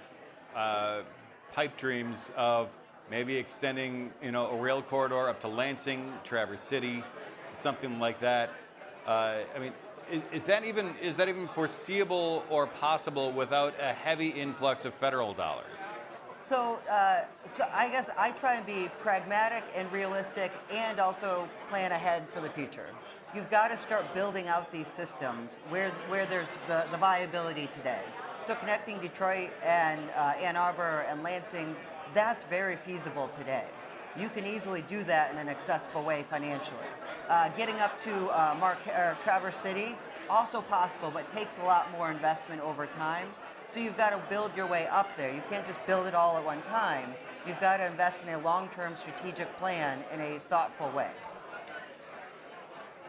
pipe dreams of maybe extending, a rail corridor up to Lansing, Traverse City, something like that. I mean, is that even foreseeable or possible without a heavy influx of federal dollars? So I guess I try and be pragmatic and realistic and also plan ahead for the future. You've got to start building out these systems where there's the viability today. So connecting Detroit and Ann Arbor and Lansing, that's very feasible today. You can easily do that in an accessible way financially. Getting up to Traverse City, also possible, but takes a lot more investment over time. So you've got to build your way up there. You can't just build it all at one time. You've got to invest in a long-term strategic plan in a thoughtful way.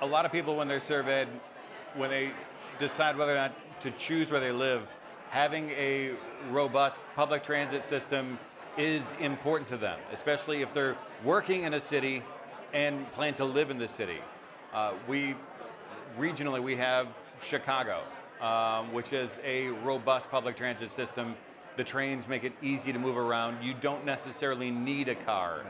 A lot of people, when they're surveyed, when they decide whether or not to choose where they live, having a robust public transit system is important to them, especially if they're working in a city and plan to live in the city. Regionally, we have Chicago, which is a robust public transit system. The trains make it easy to move around. You don't necessarily need a car.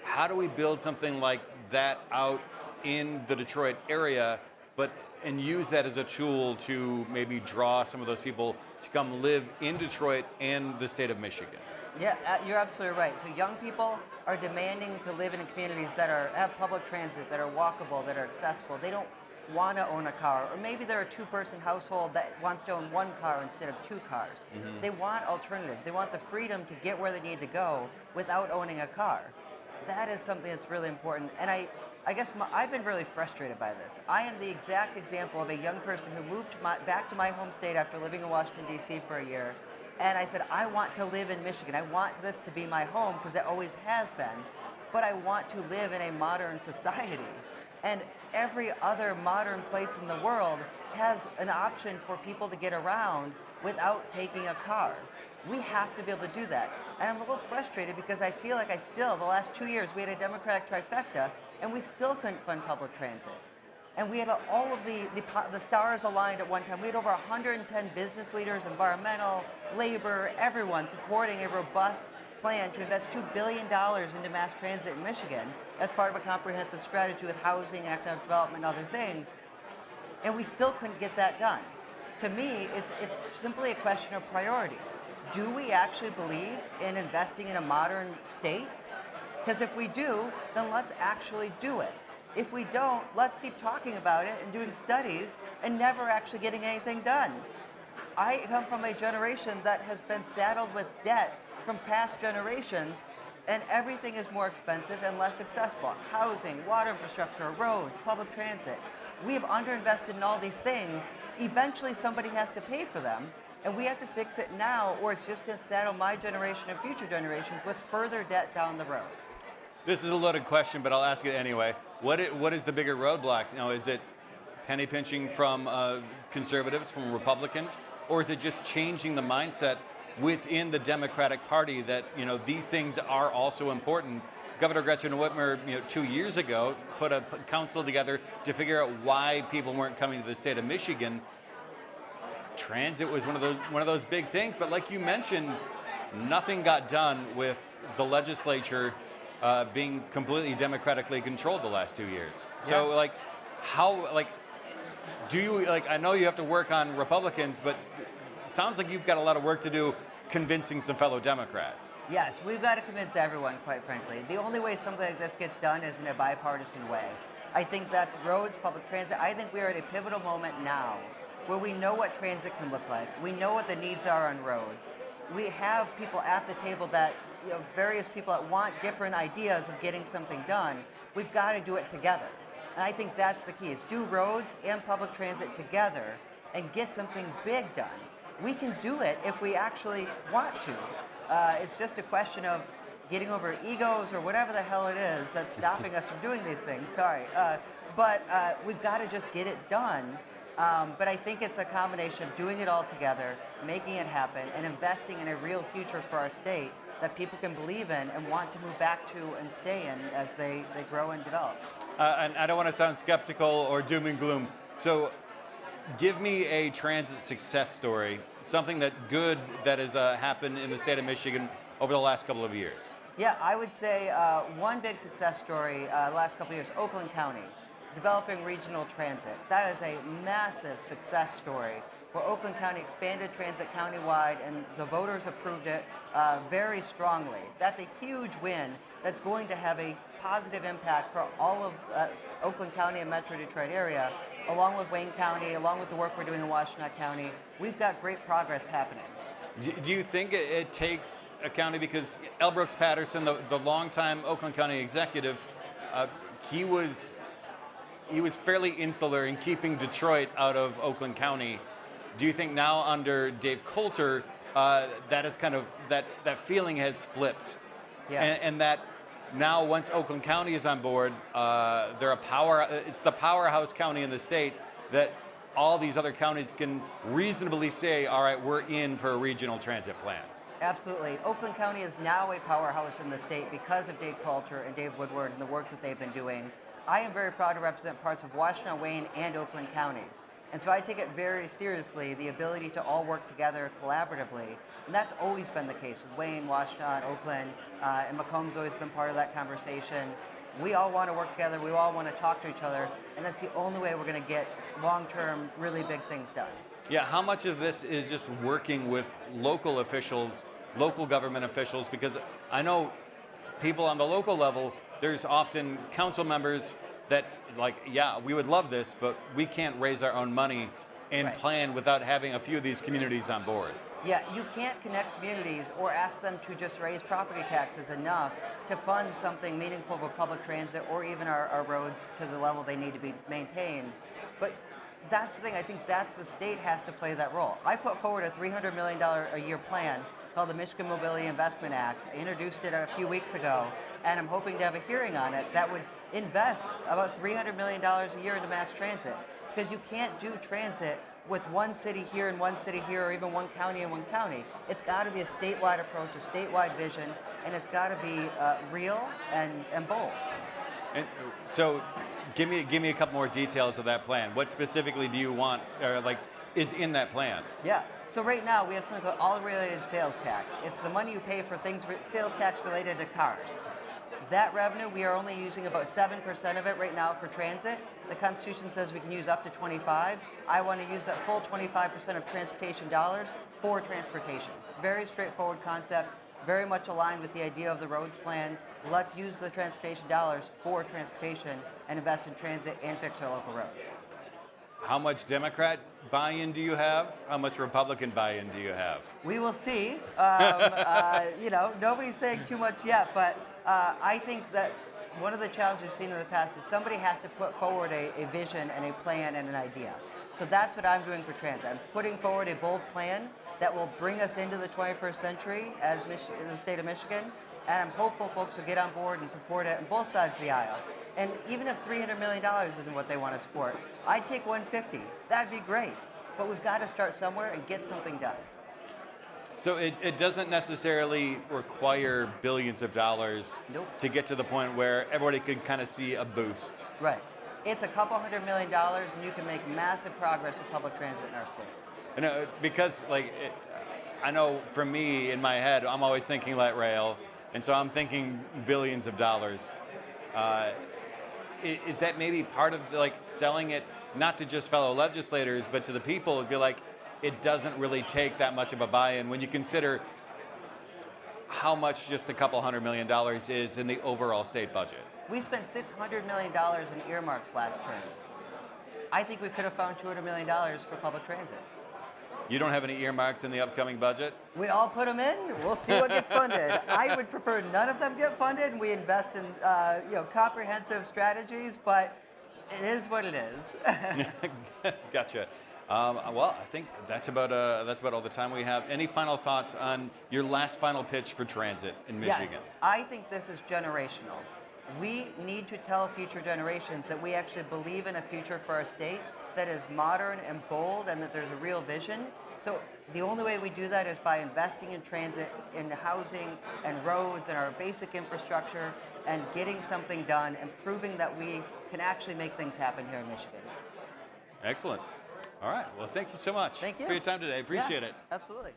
How do we build something like that out in the Detroit area, and use that as a tool to maybe draw some of those people to come live in Detroit and the state of Michigan? Yeah, you're absolutely right. So young people are demanding to live in communities that have public transit, that are walkable, that are accessible. They don't want to own a car, or maybe they're a two-person household that wants to own one car instead of two cars. They want alternatives. They want the freedom to get where they need to go without owning a car. That is something that's really important. And I guess I've been really frustrated by this. I am the exact example of a young person who moved back to my home state after living in Washington, D.C. for a year. And I said, I want to live in Michigan. I want this to be my home because it always has been. But I want to live in a modern society. And every other modern place in the world has an option for people to get around without taking a car. We have to be able to do that. And I'm a little frustrated because I feel like the last 2 years, we had a Democratic trifecta, and we still couldn't fund public transit. And we had all of the stars aligned at one time. We had over 110 business leaders, environmental, labor, everyone supporting a robust plan to invest $2 billion into mass transit in Michigan as part of a comprehensive strategy with housing, economic development, and other things. And we still couldn't get that done. To me, it's simply a question of priorities. Do we actually believe in investing in a modern state? Because if we do, then let's actually do it. If we don't, let's keep talking about it and doing studies and never actually getting anything done. I come from a generation that has been saddled with debt from past generations, and everything is more expensive and less accessible. Housing, water infrastructure, roads, public transit. We have underinvested in all these things. Eventually somebody has to pay for them, and we have to fix it now, or it's just going to saddle my generation and future generations with further debt down the road. This is a loaded question, but I'll ask it anyway. What is the bigger roadblock? Is it penny pinching from conservatives, from Republicans, or is it just changing the mindset within the Democratic Party that these things are also important? Governor Gretchen Whitmer, 2 years ago, put a council together to figure out why people weren't coming to the state of Michigan. Transit was one of those big things, but like you mentioned, nothing got done with the legislature being completely democratically controlled the last 2 years. So do you I know you have to work on Republicans, but it sounds like you've got a lot of work to do convincing some fellow Democrats. Yes, we've got to convince everyone, quite frankly. The only way something like this gets done is in a bipartisan way. I think that's roads, public transit. I think we are at a pivotal moment now where we know what transit can look like. We know what the needs are on roads. We have people at the table that, various people that want different ideas of getting something done. We've got to do it together. And I think that's the key, is do roads and public transit together and get something big done. We can do it if we actually want to. It's just a question of getting over egos or whatever the hell it is that's stopping us from doing these things. Sorry. But we've got to just get it done. But I think it's a combination of doing it all together, making it happen, and investing in a real future for our state that people can believe in and want to move back to and stay in as they grow and develop. And I don't want to sound skeptical or doom and gloom. So give me a transit success story, something that has happened in the state of Michigan over the last couple of years. Yeah, I would say one big success story the last couple of years, Oakland County, developing regional transit. That is a massive success story where Oakland County expanded transit countywide and the voters approved it very strongly. That's a huge win that's going to have a positive impact for all of Oakland County and Metro Detroit area, along with Wayne County, along with the work we're doing in Washtenaw County. We've got great progress happening. Do you think it takes a county, because L. Brooks Patterson, the longtime Oakland County executive, he was fairly insular in keeping Detroit out of Oakland County. Do you think now under Dave Coulter, that is kind of that feeling has flipped, and that now once Oakland County is on board, they're a power. It's the powerhouse county in the state that all these other counties can reasonably say, all right, we're in for a regional transit plan. Absolutely. Oakland County is now a powerhouse in the state because of Dave Coulter and Dave Woodward and the work that they've been doing. I am very proud to represent parts of Washtenaw, Wayne, and Oakland counties. And so I take it very seriously, the ability to all work together collaboratively. And that's always been the case with Wayne, Washtenaw, and Oakland, and Macomb's always been part of that conversation. We all want to work together, we all want to talk to each other, and that's the only way we're going to get long-term, really big things done. Yeah, how much of this is just working with local officials, local government officials? Because I know people on the local level, there's often council members that like, yeah, we would love this, but we can't raise our own money and Right. plan without having a few of these communities on board. Yeah, you can't connect communities or ask them to just raise property taxes enough to fund something meaningful with public transit or even our roads to the level they need to be maintained. But that's the thing, I think that's the state has to play that role. I put forward a $300 million a year plan called the Michigan Mobility Investment Act. I introduced it a few weeks ago, and I'm hoping to have a hearing on it that would invest about $300 million a year into mass transit. Because you can't do transit with one city here and one city here, or even one county and one county. It's got to be a statewide approach, a statewide vision, and it's got to be real and bold. And so give me a couple more details of that plan. What specifically do you want, or like, is in that plan? Yeah. So right now we have something called all-related sales tax. It's the money you pay for things, sales tax related to cars. That revenue, we are only using about 7% of it right now for transit. The Constitution says we can use up to 25. I want to use that full 25% of transportation dollars for transportation. Very straightforward concept, very much aligned with the idea of the roads plan. Let's use the transportation dollars for transportation and invest in transit and fix our local roads. How much Democrat buy-in do you have? How much Republican buy-in do you have? We will see. Nobody's saying too much yet, but I think that one of the challenges we've seen in the past is somebody has to put forward a vision and a plan and an idea. So that's what I'm doing for transit. I'm putting forward a bold plan that will bring us into the 21st century as the state of Michigan, and I'm hopeful folks will get on board and support it on both sides of the aisle. And even if $300 million isn't what they want to support, I'd take $150. That'd be great. But we've got to start somewhere and get something done. So it doesn't necessarily require billions of dollars Nope. to get to the point where everybody could kind of see a boost. Right. It's a couple $100 million, and you can make massive progress with public transit in our state. And because I know for me in my head, I'm always thinking light rail, and so I'm thinking billions of dollars. Is that maybe part of like selling it not to just fellow legislators, but to the people? It'd be like, it doesn't really take that much of a buy-in when you consider how much just a couple $100 million is in the overall state budget. We spent $600 million in earmarks last term. I think we could have found $200 million for public transit. You don't have any earmarks in the upcoming budget? We all put them in. We'll see what gets funded. I would prefer none of them get funded, and we invest in comprehensive strategies. But it is what it is. Gotcha. Well, I think that's about all the time we have. Any final thoughts on your last final pitch for transit in Michigan? Yes, I think this is generational. We need to tell future generations that we actually believe in a future for our state that is modern and bold, and that there's a real vision. So the only way we do that is by investing in transit, in housing and roads and our basic infrastructure, and getting something done and proving that we can actually make things happen here in Michigan. Excellent. All right. Well, thank you so much Thank you for your time today. Appreciate it. Absolutely.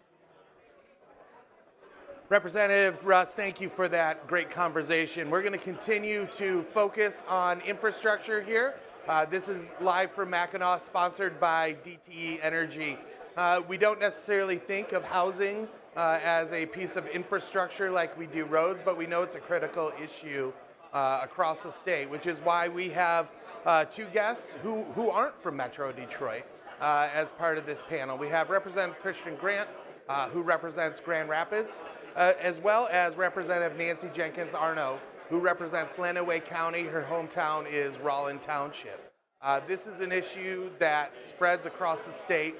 Representative Russ, thank you for that great conversation. We're going to continue to focus on infrastructure here. This is live from Mackinac, sponsored by DTE Energy. We don't necessarily think of housing as a piece of infrastructure like we do roads, but we know it's a critical issue across the state, which is why we have two guests who aren't from Metro Detroit as part of this panel. We have Representative Christian Grant, who represents Grand Rapids, as well as Representative Nancy Jenkins Arno, who represents Lenawee County. Her hometown is Rollin Township. This is an issue that spreads across the state.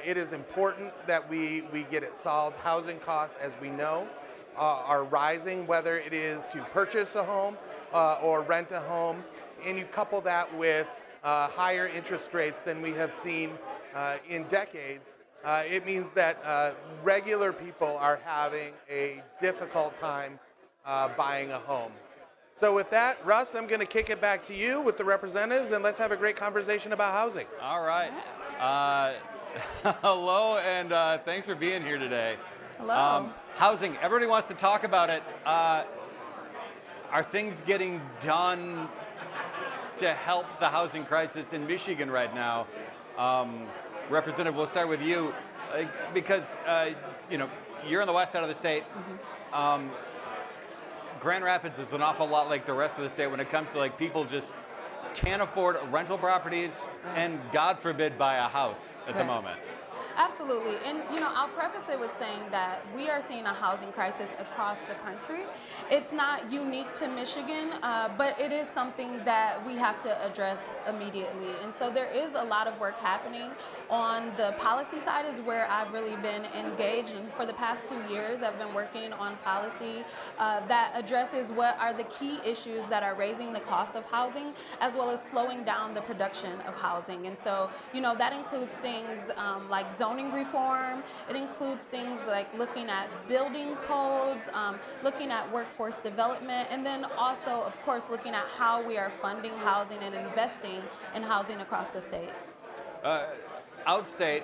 It is important that we get it solved. Housing costs, as we know, are rising, whether it is to purchase a home or rent a home. And you couple that with higher interest rates than we have seen in decades, it means that regular people are having a difficult time buying a home. So with that, Russ, I'm going to kick it back to you with the representatives, and let's have a great conversation about housing. All right. Hello, and thanks for being here today. Hello. Housing, everybody wants to talk about it. Are things getting done to help the housing crisis in Michigan right now? Representative, we'll start with you, because you're on the west side of the state. Grand Rapids is an awful lot like the rest of the state when it comes to like people just can't afford rental properties and God forbid buy a house at the moment. Absolutely. And, I'll preface it with saying that we are seeing a housing crisis across the country. It's not unique to Michigan, but it is something that we have to address immediately. And so there is a lot of work happening on the policy side is where I've really been engaged. And for the past 2 years, I've been working on policy that addresses what are the key issues that are raising the cost of housing, as well as slowing down the production of housing. And so, that includes things like zoning reform. It includes things like looking at building codes, looking at workforce development, and then also, of course, looking at how we are funding housing and investing in housing across the state. Outstate,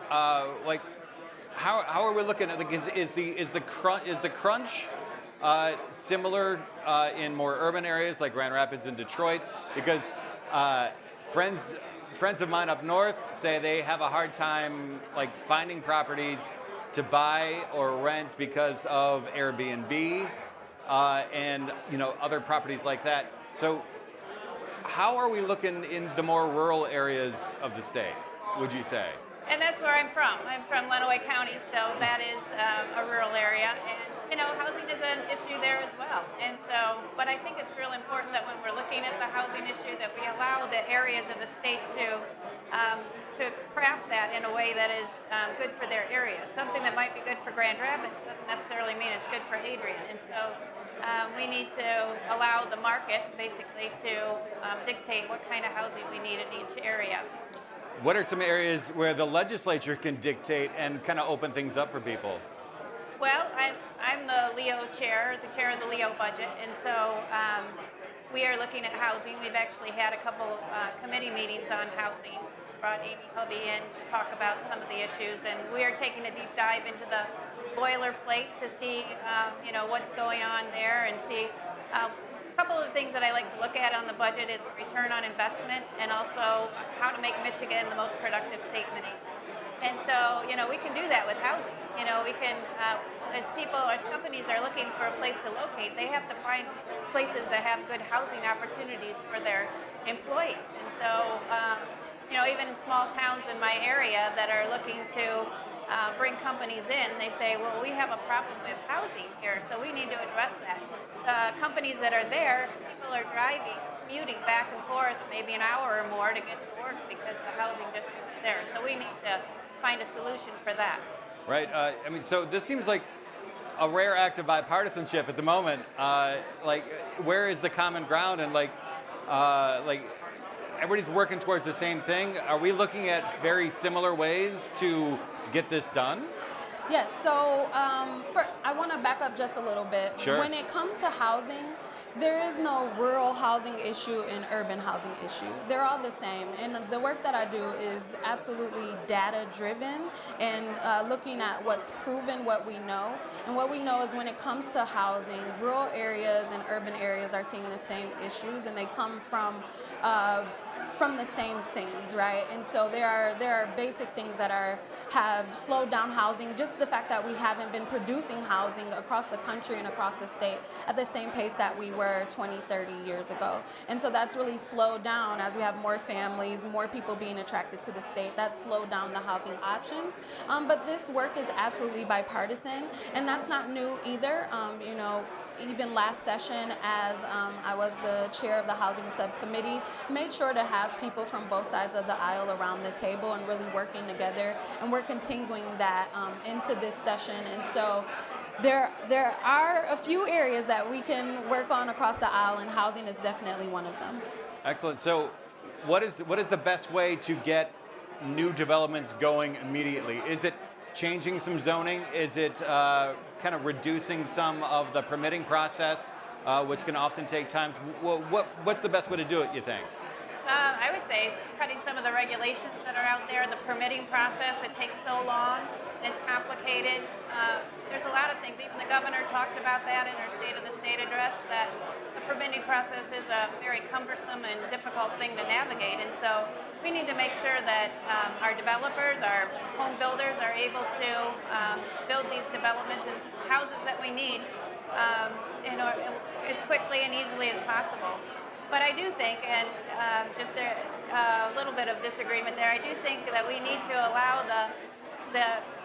how are we looking at is the crunch similar in more urban areas like Grand Rapids and Detroit? Because friends of mine up north say they have a hard time like finding properties to buy or rent because of Airbnb and other properties like that. So how are we looking in the more rural areas of the state, would you say? And that's where I'm from. I'm from Lenawee County, so that is a rural area. And, housing is an issue there as well. And so, but I think it's real important that when we're looking at the housing issue that we allow the areas of the state to craft that in a way that is good for their area. Something that might be good for Grand Rapids doesn't necessarily mean it's good for Hadrian. And so we need to allow the market basically to dictate what kind of housing we need in each area. What are some areas where the legislature can dictate and kind of open things up for people? Well, I'm the LEO chair, the chair of the LEO budget, and so we are looking at housing. We've actually had a couple committee meetings on housing. Brought Amy Hovey in to talk about some of the issues, and we are taking a deep dive into the boilerplate to see, what's going on there, and see. A couple of the things that I like to look at on the budget is return on investment, and also how to make Michigan the most productive state in the nation. And so, we can do that with housing. We can, as companies are looking for a place to locate, they have to find places that have good housing opportunities for their employees. And so, even in small towns in my area that are looking to bring companies in, they say, well, we have a problem with housing here, so we need to address that. Companies that are there, people are commuting back and forth maybe an hour or more to get to work because the housing just isn't there. So we need to find a solution for that. Right. So this seems like a rare act of bipartisanship at the moment. Where is the common ground? And everybody's working towards the same thing. Are we looking at very similar ways to get this done? Yes, so I want to back up just a little bit. Sure. When it comes to housing, there is no rural housing issue and urban housing issue. They're all the same. And the work that I do is absolutely data driven and looking at what's proven, what we know. And what we know is when it comes to housing, rural areas and urban areas are seeing the same issues, and they come from the same things, right? And so there are basic things that have slowed down housing. Just the fact that we haven't been producing housing across the country and across the state at the same pace that we were 20, 30 years ago. And so that's really slowed down as we have more families, more people being attracted to the state. That slowed down the housing options. But this work is absolutely bipartisan, and that's not new either. Even last session, as I was the chair of the housing subcommittee, made sure to have people from both sides of the aisle around the table and really working together. And we're continuing that into this session. And so there are a few areas that we can work on across the aisle, and housing is definitely one of them. Excellent. So what is the best way to get new developments going immediately? Is it changing some zoning? Is it kind of reducing some of the permitting process, which can often take time? What's the best way to do it, you think? I would say cutting some of the regulations that are out there, the permitting process that takes so long, is complicated. There's a lot of things. Even the governor talked about that in her State of the State address, that the permitting process is a very cumbersome and difficult thing to navigate. And so we need to make sure that our developers, our home builders are able to build these developments and houses that we need as quickly and easily as possible. But I do think, and just a little bit of disagreement there, I do think that we need to allow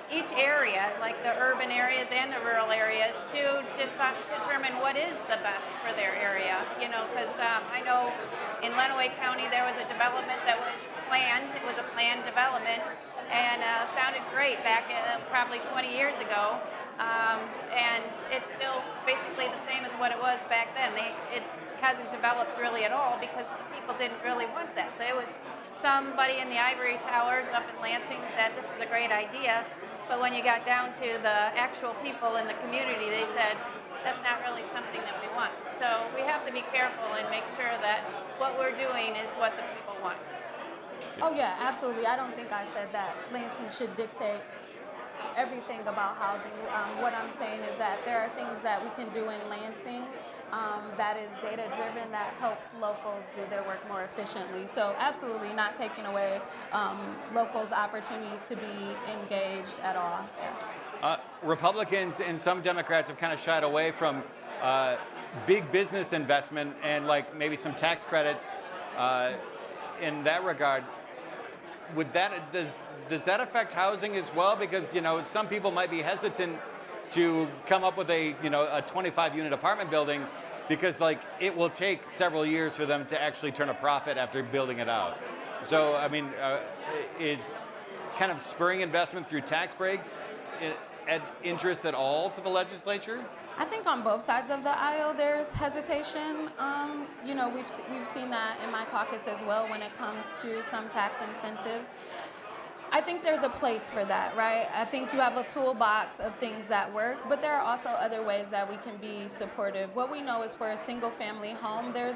each area, like the urban areas and the rural areas, to determine what is the best for their area. Because I know in Lenawee County there was a development that was planned. It was a planned development, and sounded great back probably 20 years ago. And it's still basically the same as what it was back then. It hasn't developed really at all because people didn't really want that. There was somebody in the ivory towers up in Lansing said this is a great idea, but when you got down to the actual people in the community, they said that's not really something that we want. So we have to be careful and make sure that what we're doing is what the people want. Oh yeah, absolutely. I don't think I said that Lansing should dictate everything about housing. What I'm saying is that there are things that we can do in Lansing that is data-driven, that helps locals do their work more efficiently. So absolutely not taking away locals' opportunities to be engaged at all. Yeah. Republicans and some Democrats have kind of shied away from big business investment and like maybe some tax credits in that regard. Does that affect housing as well? Because some people might be hesitant to come up with a 25-unit apartment building because it will take several years for them to actually turn a profit after building it out. So I mean, is kind of spurring investment through tax breaks at interest at all to the legislature? I think on both sides of the aisle there's hesitation. We've seen that in my caucus as well when it comes to some tax incentives. I think there's a place for that, right? I think you have a toolbox of things that work, but there are also other ways that we can be supportive. What we know is for a single family home, there's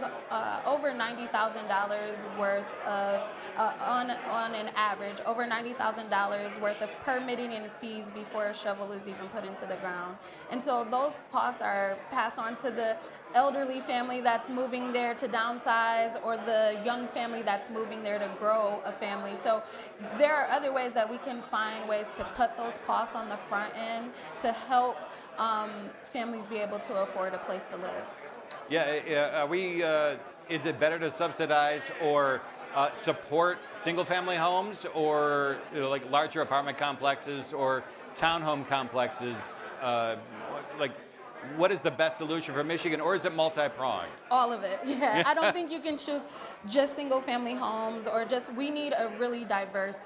over $90,000 worth of, on an average, over $90,000 worth of permitting and fees before a shovel is even put into the ground. And so those costs are passed on to the elderly family that's moving there to downsize or the young family that's moving there to grow a family. So there are other ways that we can find ways to cut those costs on the front end to help families be able to afford a place to live. Yeah, is it better to subsidize or support single-family homes or larger apartment complexes or townhome complexes? What is the best solution for Michigan, or is it multi-pronged? All of it, yeah. I don't think you can choose just single-family homes or we need a really diverse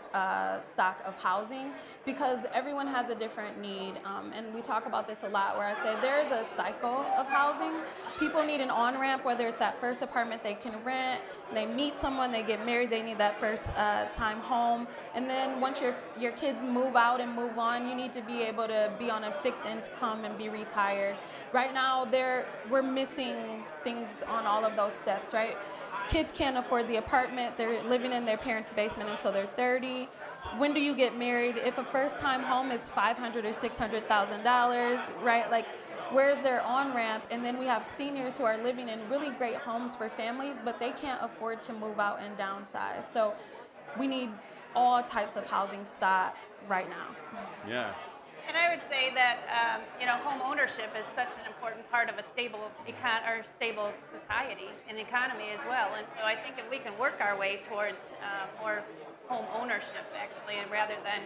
stock of housing because everyone has a different need. And we talk about this a lot where I say there's a cycle of housing. People need an on-ramp, whether it's that first apartment they can rent, they meet someone, they get married, they need that first time home. And then once your kids move out and move on, you need to be able to be on a fixed income and be retired. Right now, we're missing things on all of those steps, right? Kids can't afford the apartment. They're living in their parents' basement until they're 30. When do you get married? If a first-time home is $500,000 or $600,000, right? Where's their on-ramp? And then we have seniors who are living in really great homes for families, but they can't afford to move out and downsize. So we need all types of housing stock right now. Yeah. And I would say that home ownership is such an important part of a stable society and economy as well. And so I think if we can work our way towards more home ownership, actually, and rather than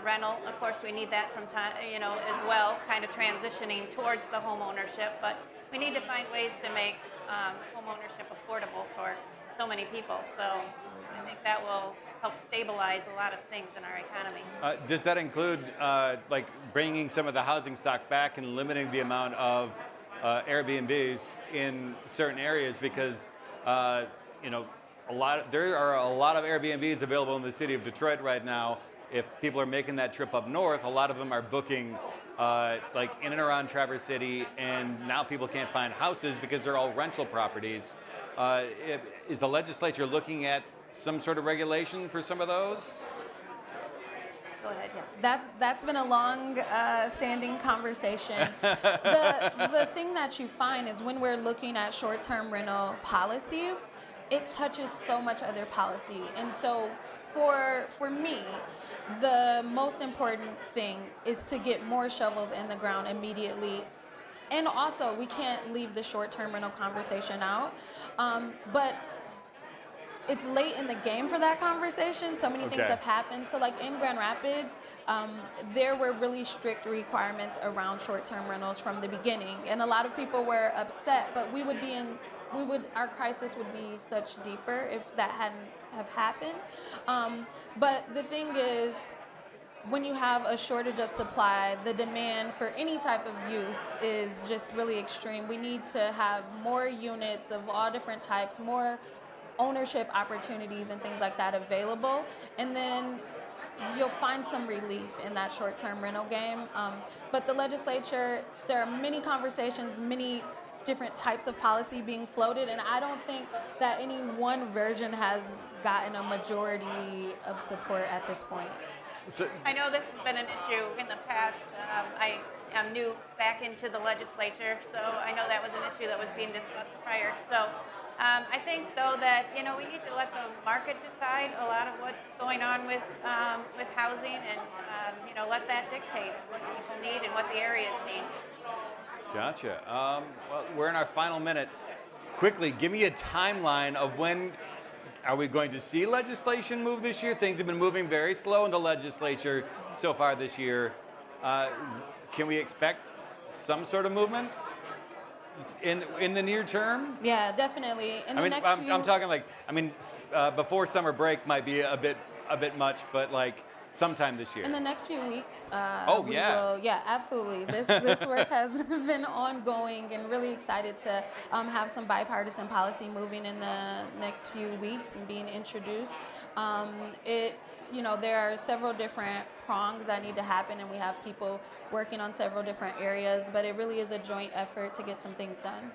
rental, of course, we need that from time, as well, kind of transitioning towards the home ownership. But we need to find ways to make home ownership affordable for so many people. So I think that will help stabilize a lot of things in our economy. Does that include bringing some of the housing stock back and limiting the amount of Airbnbs in certain areas because there are a lot of Airbnbs available in the city of Detroit right now. If people are making that trip up north, a lot of them are booking like in and around Traverse City, and now people can't find houses because they're all rental properties. Is the legislature looking at some sort of regulation for some of those? Go ahead. Yeah, that's been a long standing conversation. The thing that you find is when we're looking at short-term rental policy, it touches so much other policy. And so for me, the most important thing is to get more shovels in the ground immediately. And also, we can't leave the short-term rental conversation out. But it's late in the game for that conversation. So many things have happened. So like in Grand Rapids, there were really strict requirements around short-term rentals from the beginning. And a lot of people were upset, but our crisis would be such deeper if that hadn't have happened. But the thing is, when you have a shortage of supply, the demand for any type of use is just really extreme. We need to have more units of all different types, more ownership opportunities and things like that available. And then you'll find some relief in that short-term rental game. But the legislature, there are many conversations, many different types of policy being floated, and I don't think that any one version has gotten a majority of support at this point. So, I know this has been an issue in the past. I am new back into the legislature, so I know that was an issue that was being discussed prior. So I think, though, that we need to let the market decide a lot of what's going on with housing, and let that dictate what people need and what the areas need. Gotcha. Well, we're in our final minute. Quickly, give me a timeline of when are we going to see legislation move this year? Things have been moving very slow in the legislature so far this year. Can we expect some sort of movement in the near term? Yeah, definitely. I'm talking like, before summer break might be a bit much, but like sometime this year. In the next few weeks. Yeah, absolutely. This work has been ongoing, and really excited to have some bipartisan policy moving in the next few weeks and being introduced. There are several different prongs that need to happen, and we have people working on several different areas, but it really is a joint effort to get some things done.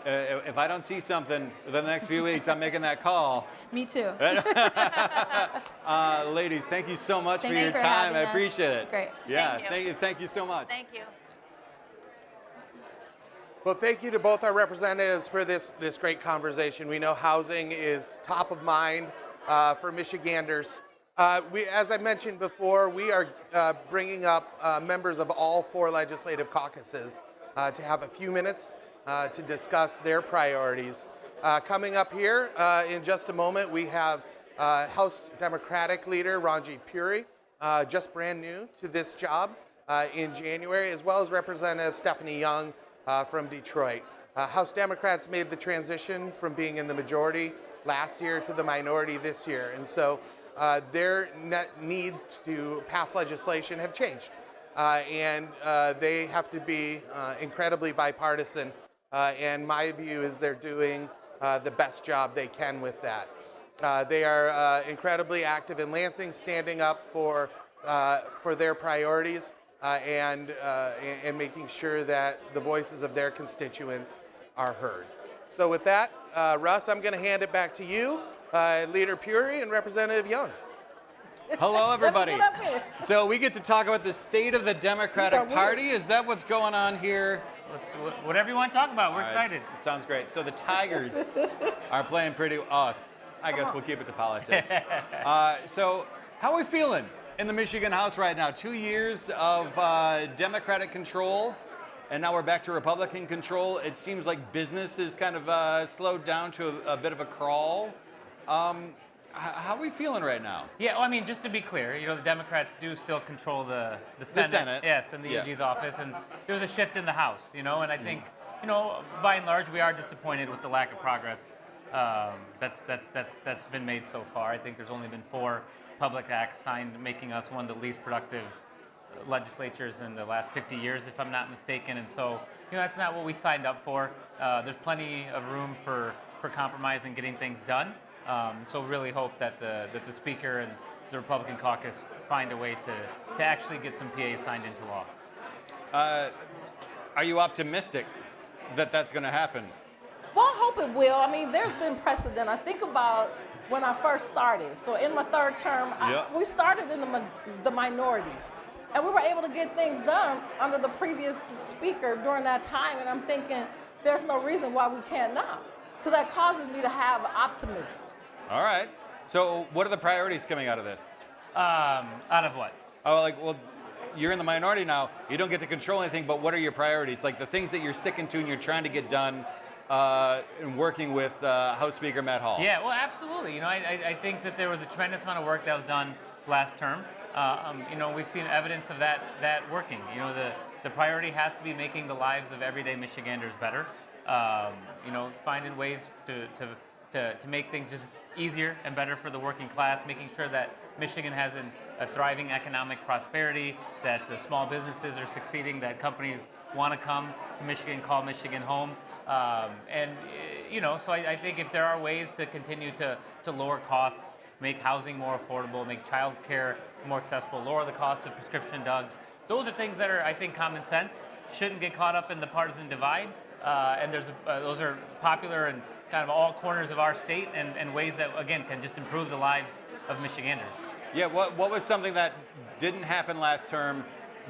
If I don't see something within the next few weeks, I'm making that call. Me too. Ladies, thank you so much for your for time. I having us. appreciate it. It's great. Yeah, Thank you. Thank you so much. Thank you. Well, thank you to both our representatives for this great conversation. We know housing is top of mind for Michiganders. As I mentioned before, we are bringing up members of all 4 legislative caucuses to have a few minutes to discuss their priorities. Coming up here in just a moment, we have House Democratic leader Ranji Puri, just brand new to this job in January, as well as Representative Stephanie Young from Detroit. House Democrats made the transition from being in the majority last year to the minority this year, and so their needs to pass legislation have changed, and they have to be incredibly bipartisan. And my view is they're doing the best job they can with that. They are incredibly active in Lansing, standing up for their priorities and making sure that the voices of their constituents are heard. So with that, Russ, I'm going to hand it back to you, Leader Puri and Representative Young. Hello, everybody. So we get to talk about the state of the Democratic Party. Is that what's going on here? Whatever you want to talk about. We're excited. Sounds great. So the Tigers are playing pretty. I guess we'll keep it to politics. So how are we feeling in the Michigan House right now? 2 years of Democratic control, and now we're back to Republican control. It seems like business is kind of slowed down to a bit of a crawl. How are we feeling right now? Yeah, well, just to be clear, the Democrats do still control the Senate. Yes, and the AG's office, and there's a shift in the House, and I think, by and large, we are disappointed with the lack of progress that's been made so far. I think there's only been 4 public acts signed, making us one of the least productive legislatures in the last 50 years, if I'm not mistaken, and so, that's not what we signed up for. There's plenty of room for compromise and getting things done. So really hope that the Speaker and the Republican caucus find a way to actually get some PAs signed into law. Are you optimistic that that's going to happen? Well, I hope it will. I mean, there's been precedent. I think about when I first started. So in my third term, we started in the minority. And we were able to get things done under the previous speaker during that time. And I'm thinking, there's no reason why we can't now. So that causes me to have optimism. All right. So what are the priorities coming out of this? Out of what? Oh, like, well, you're in the minority now. You don't get to control anything, but what are your priorities? Like the things that you're sticking to and you're trying to get done in working with House Speaker Matt Hall. Yeah, well, absolutely. You know, I think that there was a tremendous amount of work that was done last term. You know, we've seen evidence of that working. You know, the priority has to be making the lives of everyday Michiganders better. You know, finding ways to make things just easier and better for the working class, making sure that Michigan has a thriving economic prosperity, that small businesses are succeeding, that companies want to come to Michigan, call Michigan home. And, you know, so I think if there are ways to continue to lower costs, make housing more affordable, make child care more accessible, lower the cost of prescription drugs, those are things that are, I think, common sense, shouldn't get caught up in the partisan divide. And those are popular in kind of all corners of our state and ways that, again, can just improve the lives of Michiganders. Yeah, what was something that didn't happen last term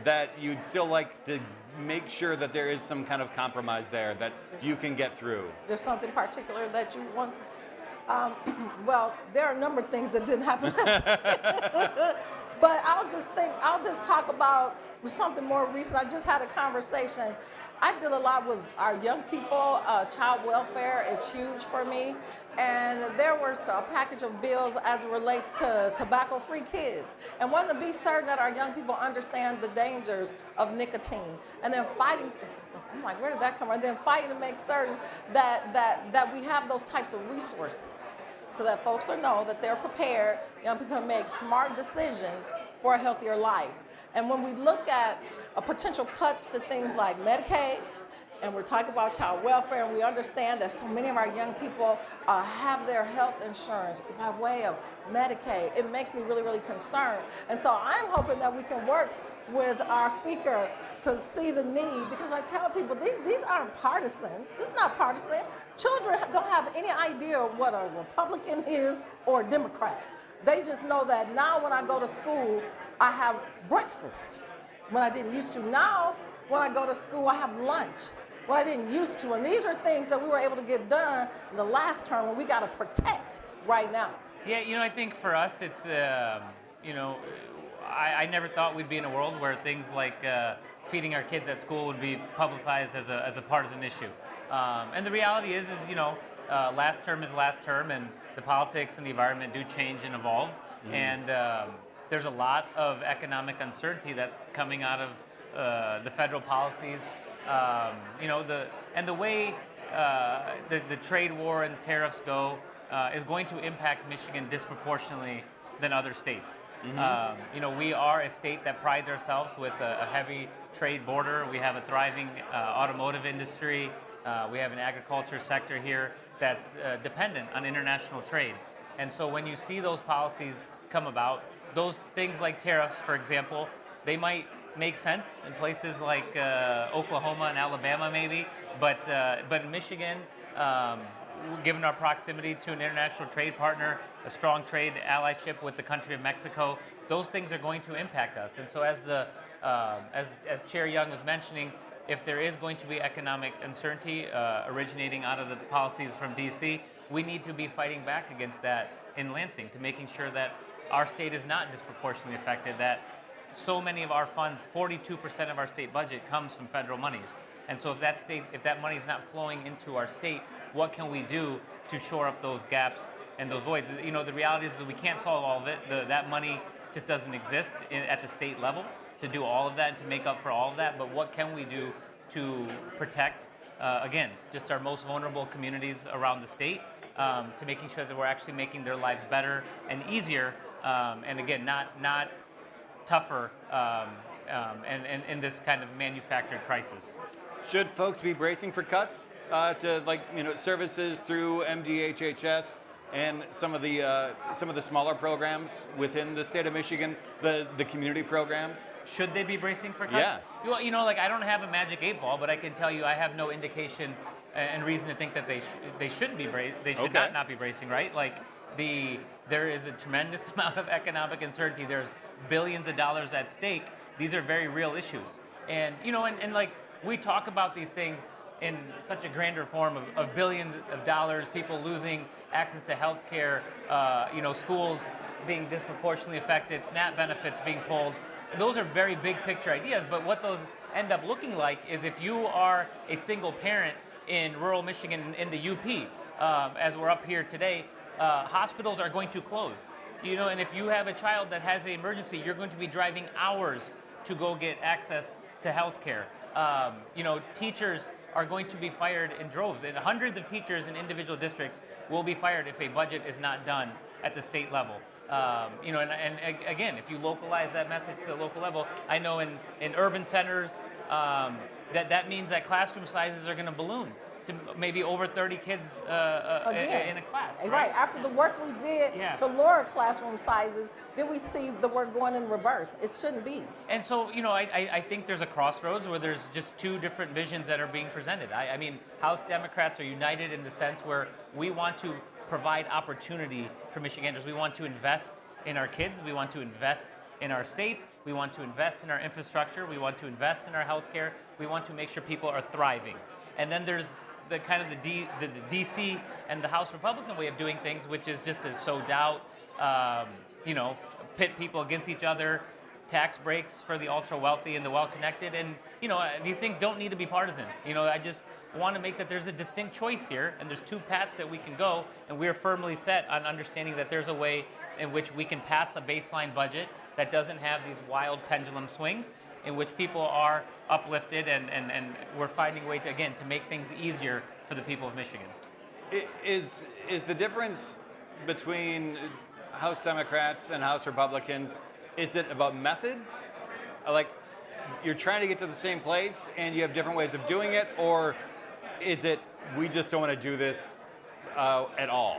that you'd still like to make sure that there is some kind of compromise there that you can get through? There's something particular that you want. Well, there are a number of things that didn't happen last time. But I'll just talk about something more recent. I just had a conversation. I deal a lot with our young people. Child welfare is huge for me. And there was a package of bills as it relates to tobacco-free kids. And wanting to be certain that our young people understand the dangers of nicotine. And then fighting, I'm like, where did that come from? And then fighting to make certain that we have those types of resources so that folks know that they're prepared, young people can make smart decisions for a healthier life. And when we look at potential cuts to things like Medicaid, and we're talking about child welfare, and we understand that so many of our young people have their health insurance by way of Medicaid, it makes me really, really concerned. And so I'm hoping that we can work with our speaker to see the need, because I tell people these aren't partisan. This is not partisan. Children don't have any idea what a Republican is or a Democrat. They just know that now when I go to school, I have breakfast when I didn't used to. Now, when I go to school, I have lunch when I didn't used to. And these are things that we were able to get done in the last term when we got to protect right now. Yeah, you know, I think for us, it's, you know, I never thought we'd be in a world where things like feeding our kids at school would be publicized as a partisan issue. And the reality is you know, last term is last term, and the politics and the environment do change and evolve. Mm-hmm. And there's a lot of economic uncertainty that's coming out of the federal policies. You know, the way the trade war and tariffs go is going to impact Michigan disproportionately than other states. Mm-hmm. You know, we are a state that prides ourselves with a heavy trade border. We have a thriving automotive industry. We have an agriculture sector here that's dependent on international trade. And so when you see those policies come about, those things like tariffs, for example, they might make sense in places like Oklahoma and Alabama maybe, but in Michigan, given our proximity to an international trade partner, a strong trade allyship with the country of Mexico, those things are going to impact us. And so as Chair Young was mentioning, if there is going to be economic uncertainty originating out of the policies from DC, we need to be fighting back against that in Lansing to making sure that our state is not disproportionately affected, that so many of our funds, 42% of our state budget comes from federal monies. And so if that money is not flowing into our state, what can we do to shore up those gaps and those voids? You know, the reality is that we can't solve all of it. That money just doesn't exist at the state level to do all of that and to make up for all of that. But what can we do to protect, again, just our most vulnerable communities around the state, to making sure that we're actually making their lives better and easier, and again, not tougher and in this kind of manufactured crisis. Should folks be bracing for cuts to, like, you know, services through MDHHS and some of the smaller programs within the state of Michigan, the community programs? Should they be bracing for cuts? Yeah. You know, like I don't have a magic 8 ball, but I can tell you I have no indication and reason to think that they shouldn't be they should Okay. not be bracing, right? Like there is a tremendous amount of economic uncertainty. There's billions of dollars at stake. These are very real issues. And you know, and like we talk about these things in such a grander form of billions of dollars, people losing access to health care, you know, schools being disproportionately affected, SNAP benefits being pulled. Those are very big picture ideas, but what those end up looking like is if you are a single parent in rural Michigan in the UP, as we're up here today, hospitals are going to close. You know, and if you have a child that has an emergency, you're going to be driving hours to go get access to health care. You know, teachers are going to be fired in droves, and hundreds of teachers in individual districts will be fired if a budget is not done at the state level. You know, and again, if you localize that message to the local level, I know in urban centers, that means that classroom sizes are going to balloon to maybe over 30 kids in a class. Right. After the work we did to lower classroom sizes, then we see the work going in reverse. It shouldn't be. And so, you know, I think there's a crossroads where there's just two different visions that are being presented. I mean, House Democrats are united in the sense where we want to provide opportunity for Michiganders. We want to invest in our kids. We want to invest in our state. We want to invest in our infrastructure. We want to invest in our healthcare. We want to make sure people are thriving. And then there's the kind of the DC and the House Republican way of doing things, which is just to sow doubt, you know, pit people against each other, tax breaks for the ultra wealthy and the well connected, and you know, these things don't need to be partisan. You know, I just want to make that there's a distinct choice here, and there's two paths that we can go, and we're firmly set on understanding that there's a way in which we can pass a baseline budget that doesn't have these wild pendulum swings, in which people are uplifted, and we're finding a way to, again, to make things easier for the people of Michigan. Is the difference between House Democrats and House Republicans, is it about methods? Like, you're trying to get to the same place and you have different ways of doing it, or is it we just don't want to do this at all?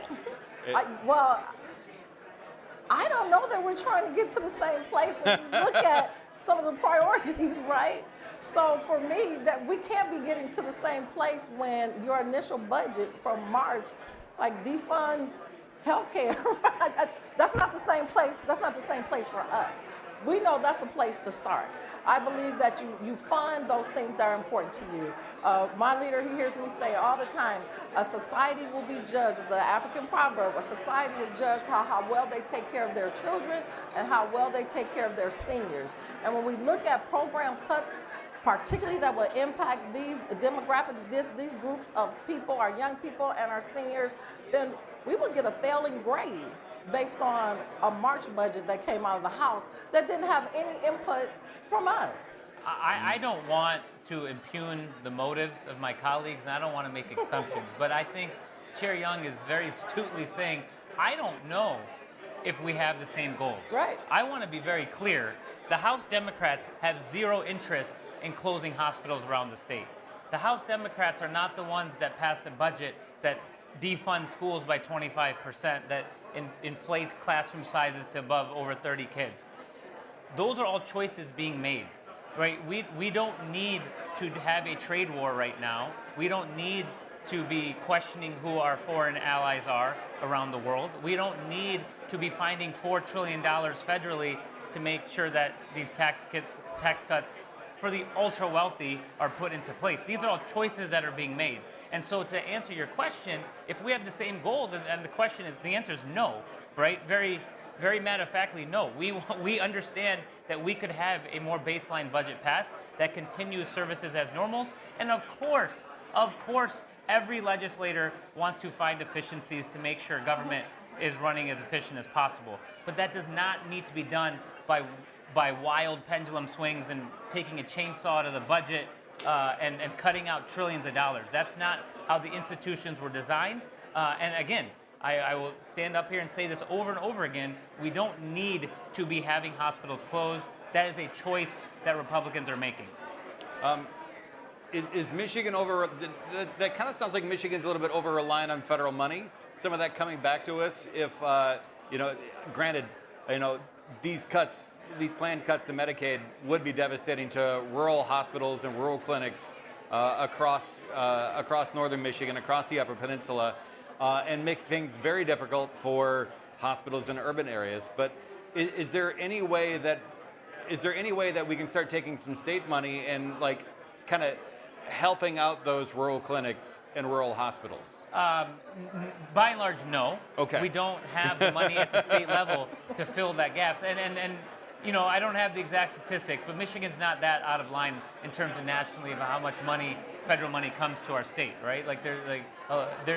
I don't know that we're trying to get to the same place when you look at some of the priorities, right? So for me, that we can't be getting to the same place when your initial budget from March, like defunds healthcare. That's not the same place. That's not the same place for us. We know that's the place to start. I believe that you fund those things that are important to you. My leader, he hears me say all the time, a society will be judged, it's the African proverb, a society is judged by how well they take care of their children and how well they take care of their seniors. And when we look at program cuts, particularly that will impact these demographic, these groups of people, our young people and our seniors, then we will get a failing grade based on a March budget that came out of the House that didn't have any input from us. I don't want to impugn the motives of my colleagues, and I don't want to make assumptions, but I think Chair Young is very astutely saying, I don't know if we have the same goals. Right. I want to be very clear. The House Democrats have zero interest in closing hospitals around the state. The House Democrats are not the ones that passed a budget that defunds schools by 25%, that inflates classroom sizes to above over 30 kids. Those are all choices being made, right? We don't need to have a trade war right now. We don't need to be questioning who our foreign allies are around the world. We don't need to be finding $4 trillion federally to make sure that these tax cuts for the ultra wealthy are put into place. These are all choices that are being made. And so to answer your question, if we have the same goal, then the answer is no, right? Very, very matter-of-factly, no. We understand that we could have a more baseline budget passed that continues services as normals. And of course, every legislator wants to find efficiencies to make sure government is running as efficient as possible. But that does not need to be done by wild pendulum swings and taking a chainsaw to the budget and cutting out trillions of dollars. That's not how the institutions were designed. And again, I will stand up here and say this over and over again. We don't need to be having hospitals closed. That is a choice that Republicans are making. is Michigan over? That kind of sounds like Michigan's a little bit over reliant on federal money. Some of that coming back to us. If granted, these cuts, these planned cuts to Medicaid would be devastating to rural hospitals and rural clinics across northern Michigan, across the Upper Peninsula, and make things very difficult for hospitals in urban areas. But is there any way that we can start taking some state money and kind of helping out those rural clinics and rural hospitals? By and large, no. Okay. We don't have the money at the state level to fill that gap. And I don't have the exact statistics, but Michigan's not that out of line in terms of nationally of how much money, federal money, comes to our state, right?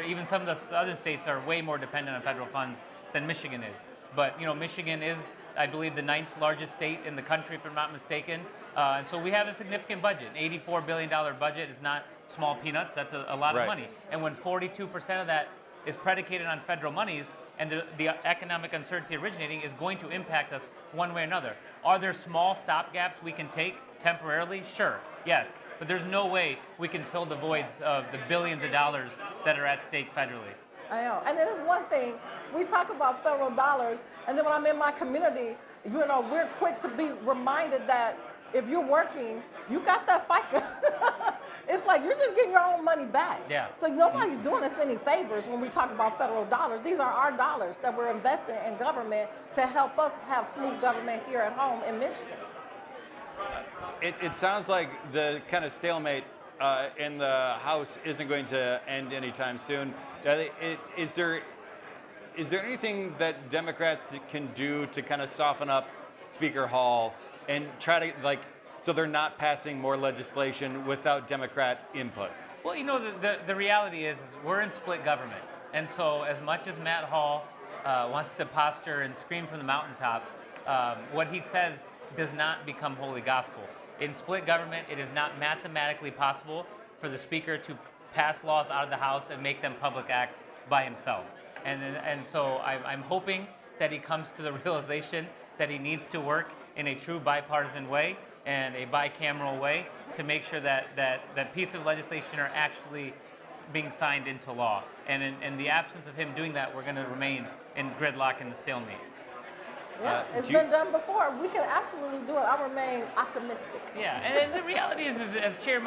Even some of the other states are way more dependent on federal funds than Michigan is. But Michigan is, I believe, the 9th largest state in the country, if I'm not mistaken. And so we have a significant budget. An $84 billion budget is not small peanuts. That's a lot of money. And when 42% of that is predicated on federal monies, and the economic uncertainty originating is going to impact us one way or another. Are there small stopgaps we can take temporarily? Sure, yes. But there's no way we can fill the voids of the billions of dollars that are at stake federally. I know. And it is one thing, we talk about federal dollars, and then when I'm in my community, we're quick to be reminded that if you're working, you got that FICA. It's like you're just getting your own money back. Yeah. So nobody's doing us any favors when we talk about federal dollars. These are our dollars that we're investing in government to help us have smooth government here at home in Michigan. It sounds like the kind of stalemate in the House isn't going to end anytime soon. Is there anything that Democrats can do to kind of soften up Speaker Hall and try to so they're not passing more legislation without Democrat input? Well, the reality is we're in split government. And so as much as Matt Hall wants to posture and scream from the mountaintops, what he says does not become holy gospel. In split government, it is not mathematically possible for the Speaker to pass laws out of the House and make them public acts by himself. And so I'm hoping that he comes to the realization that he needs to work in a true bipartisan way and a bicameral way to make sure that pieces of legislation are actually being signed into law. And in the absence of him doing that, we're going to remain in gridlock and stalemate. Yeah, it's been done before. We can absolutely do it. I remain optimistic. Yeah, and the reality is as Chair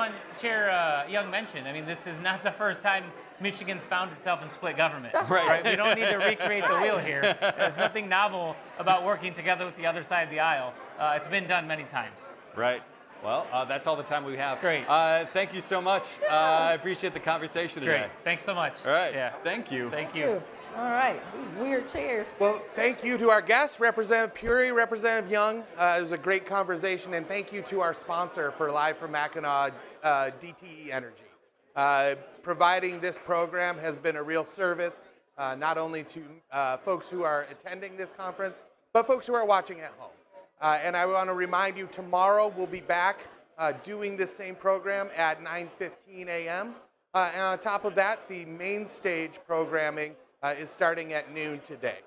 Young mentioned, I mean, this is not the first time Michigan's found itself in split government. That's right. We don't need to recreate the wheel here. There's nothing novel about working together with the other side of the aisle. It's been done many times. Right. Well, that's all the time we have. Great. Thank you so much. I appreciate the conversation today. Great. Thanks so much. All right. Yeah. Thank you. Thank you. All right, these weird chairs. Well, thank you to our guests, Representative Puri, Representative Young. It was a great conversation, and thank you to our sponsor for Live from Mackinac, DTE Energy. Providing this program has been a real service, not only to folks who are attending this conference, but folks who are watching at home. And I want to remind you, tomorrow we'll be back doing this same program at 9:15 a.m. And on top of that, the main stage programming is starting at noon today.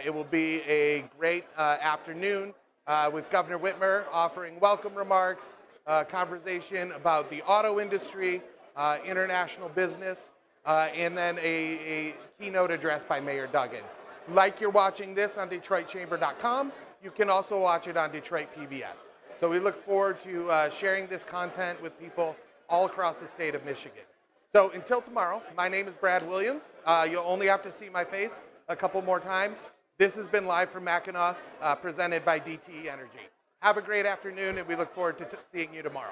It will be a great afternoon with Governor Whitmer offering welcome remarks, conversation about the auto industry, international business, and then a keynote address by Mayor Duggan. Like you're watching this on DetroitChamber.com, you can also watch it on Detroit PBS. So we look forward to sharing this content with people all across the state of Michigan. So until tomorrow, my name is Brad Williams. You'll only have to see my face a couple more times. This has been Live from Mackinac, presented by DTE Energy. Have a great afternoon, and we look forward to seeing you tomorrow.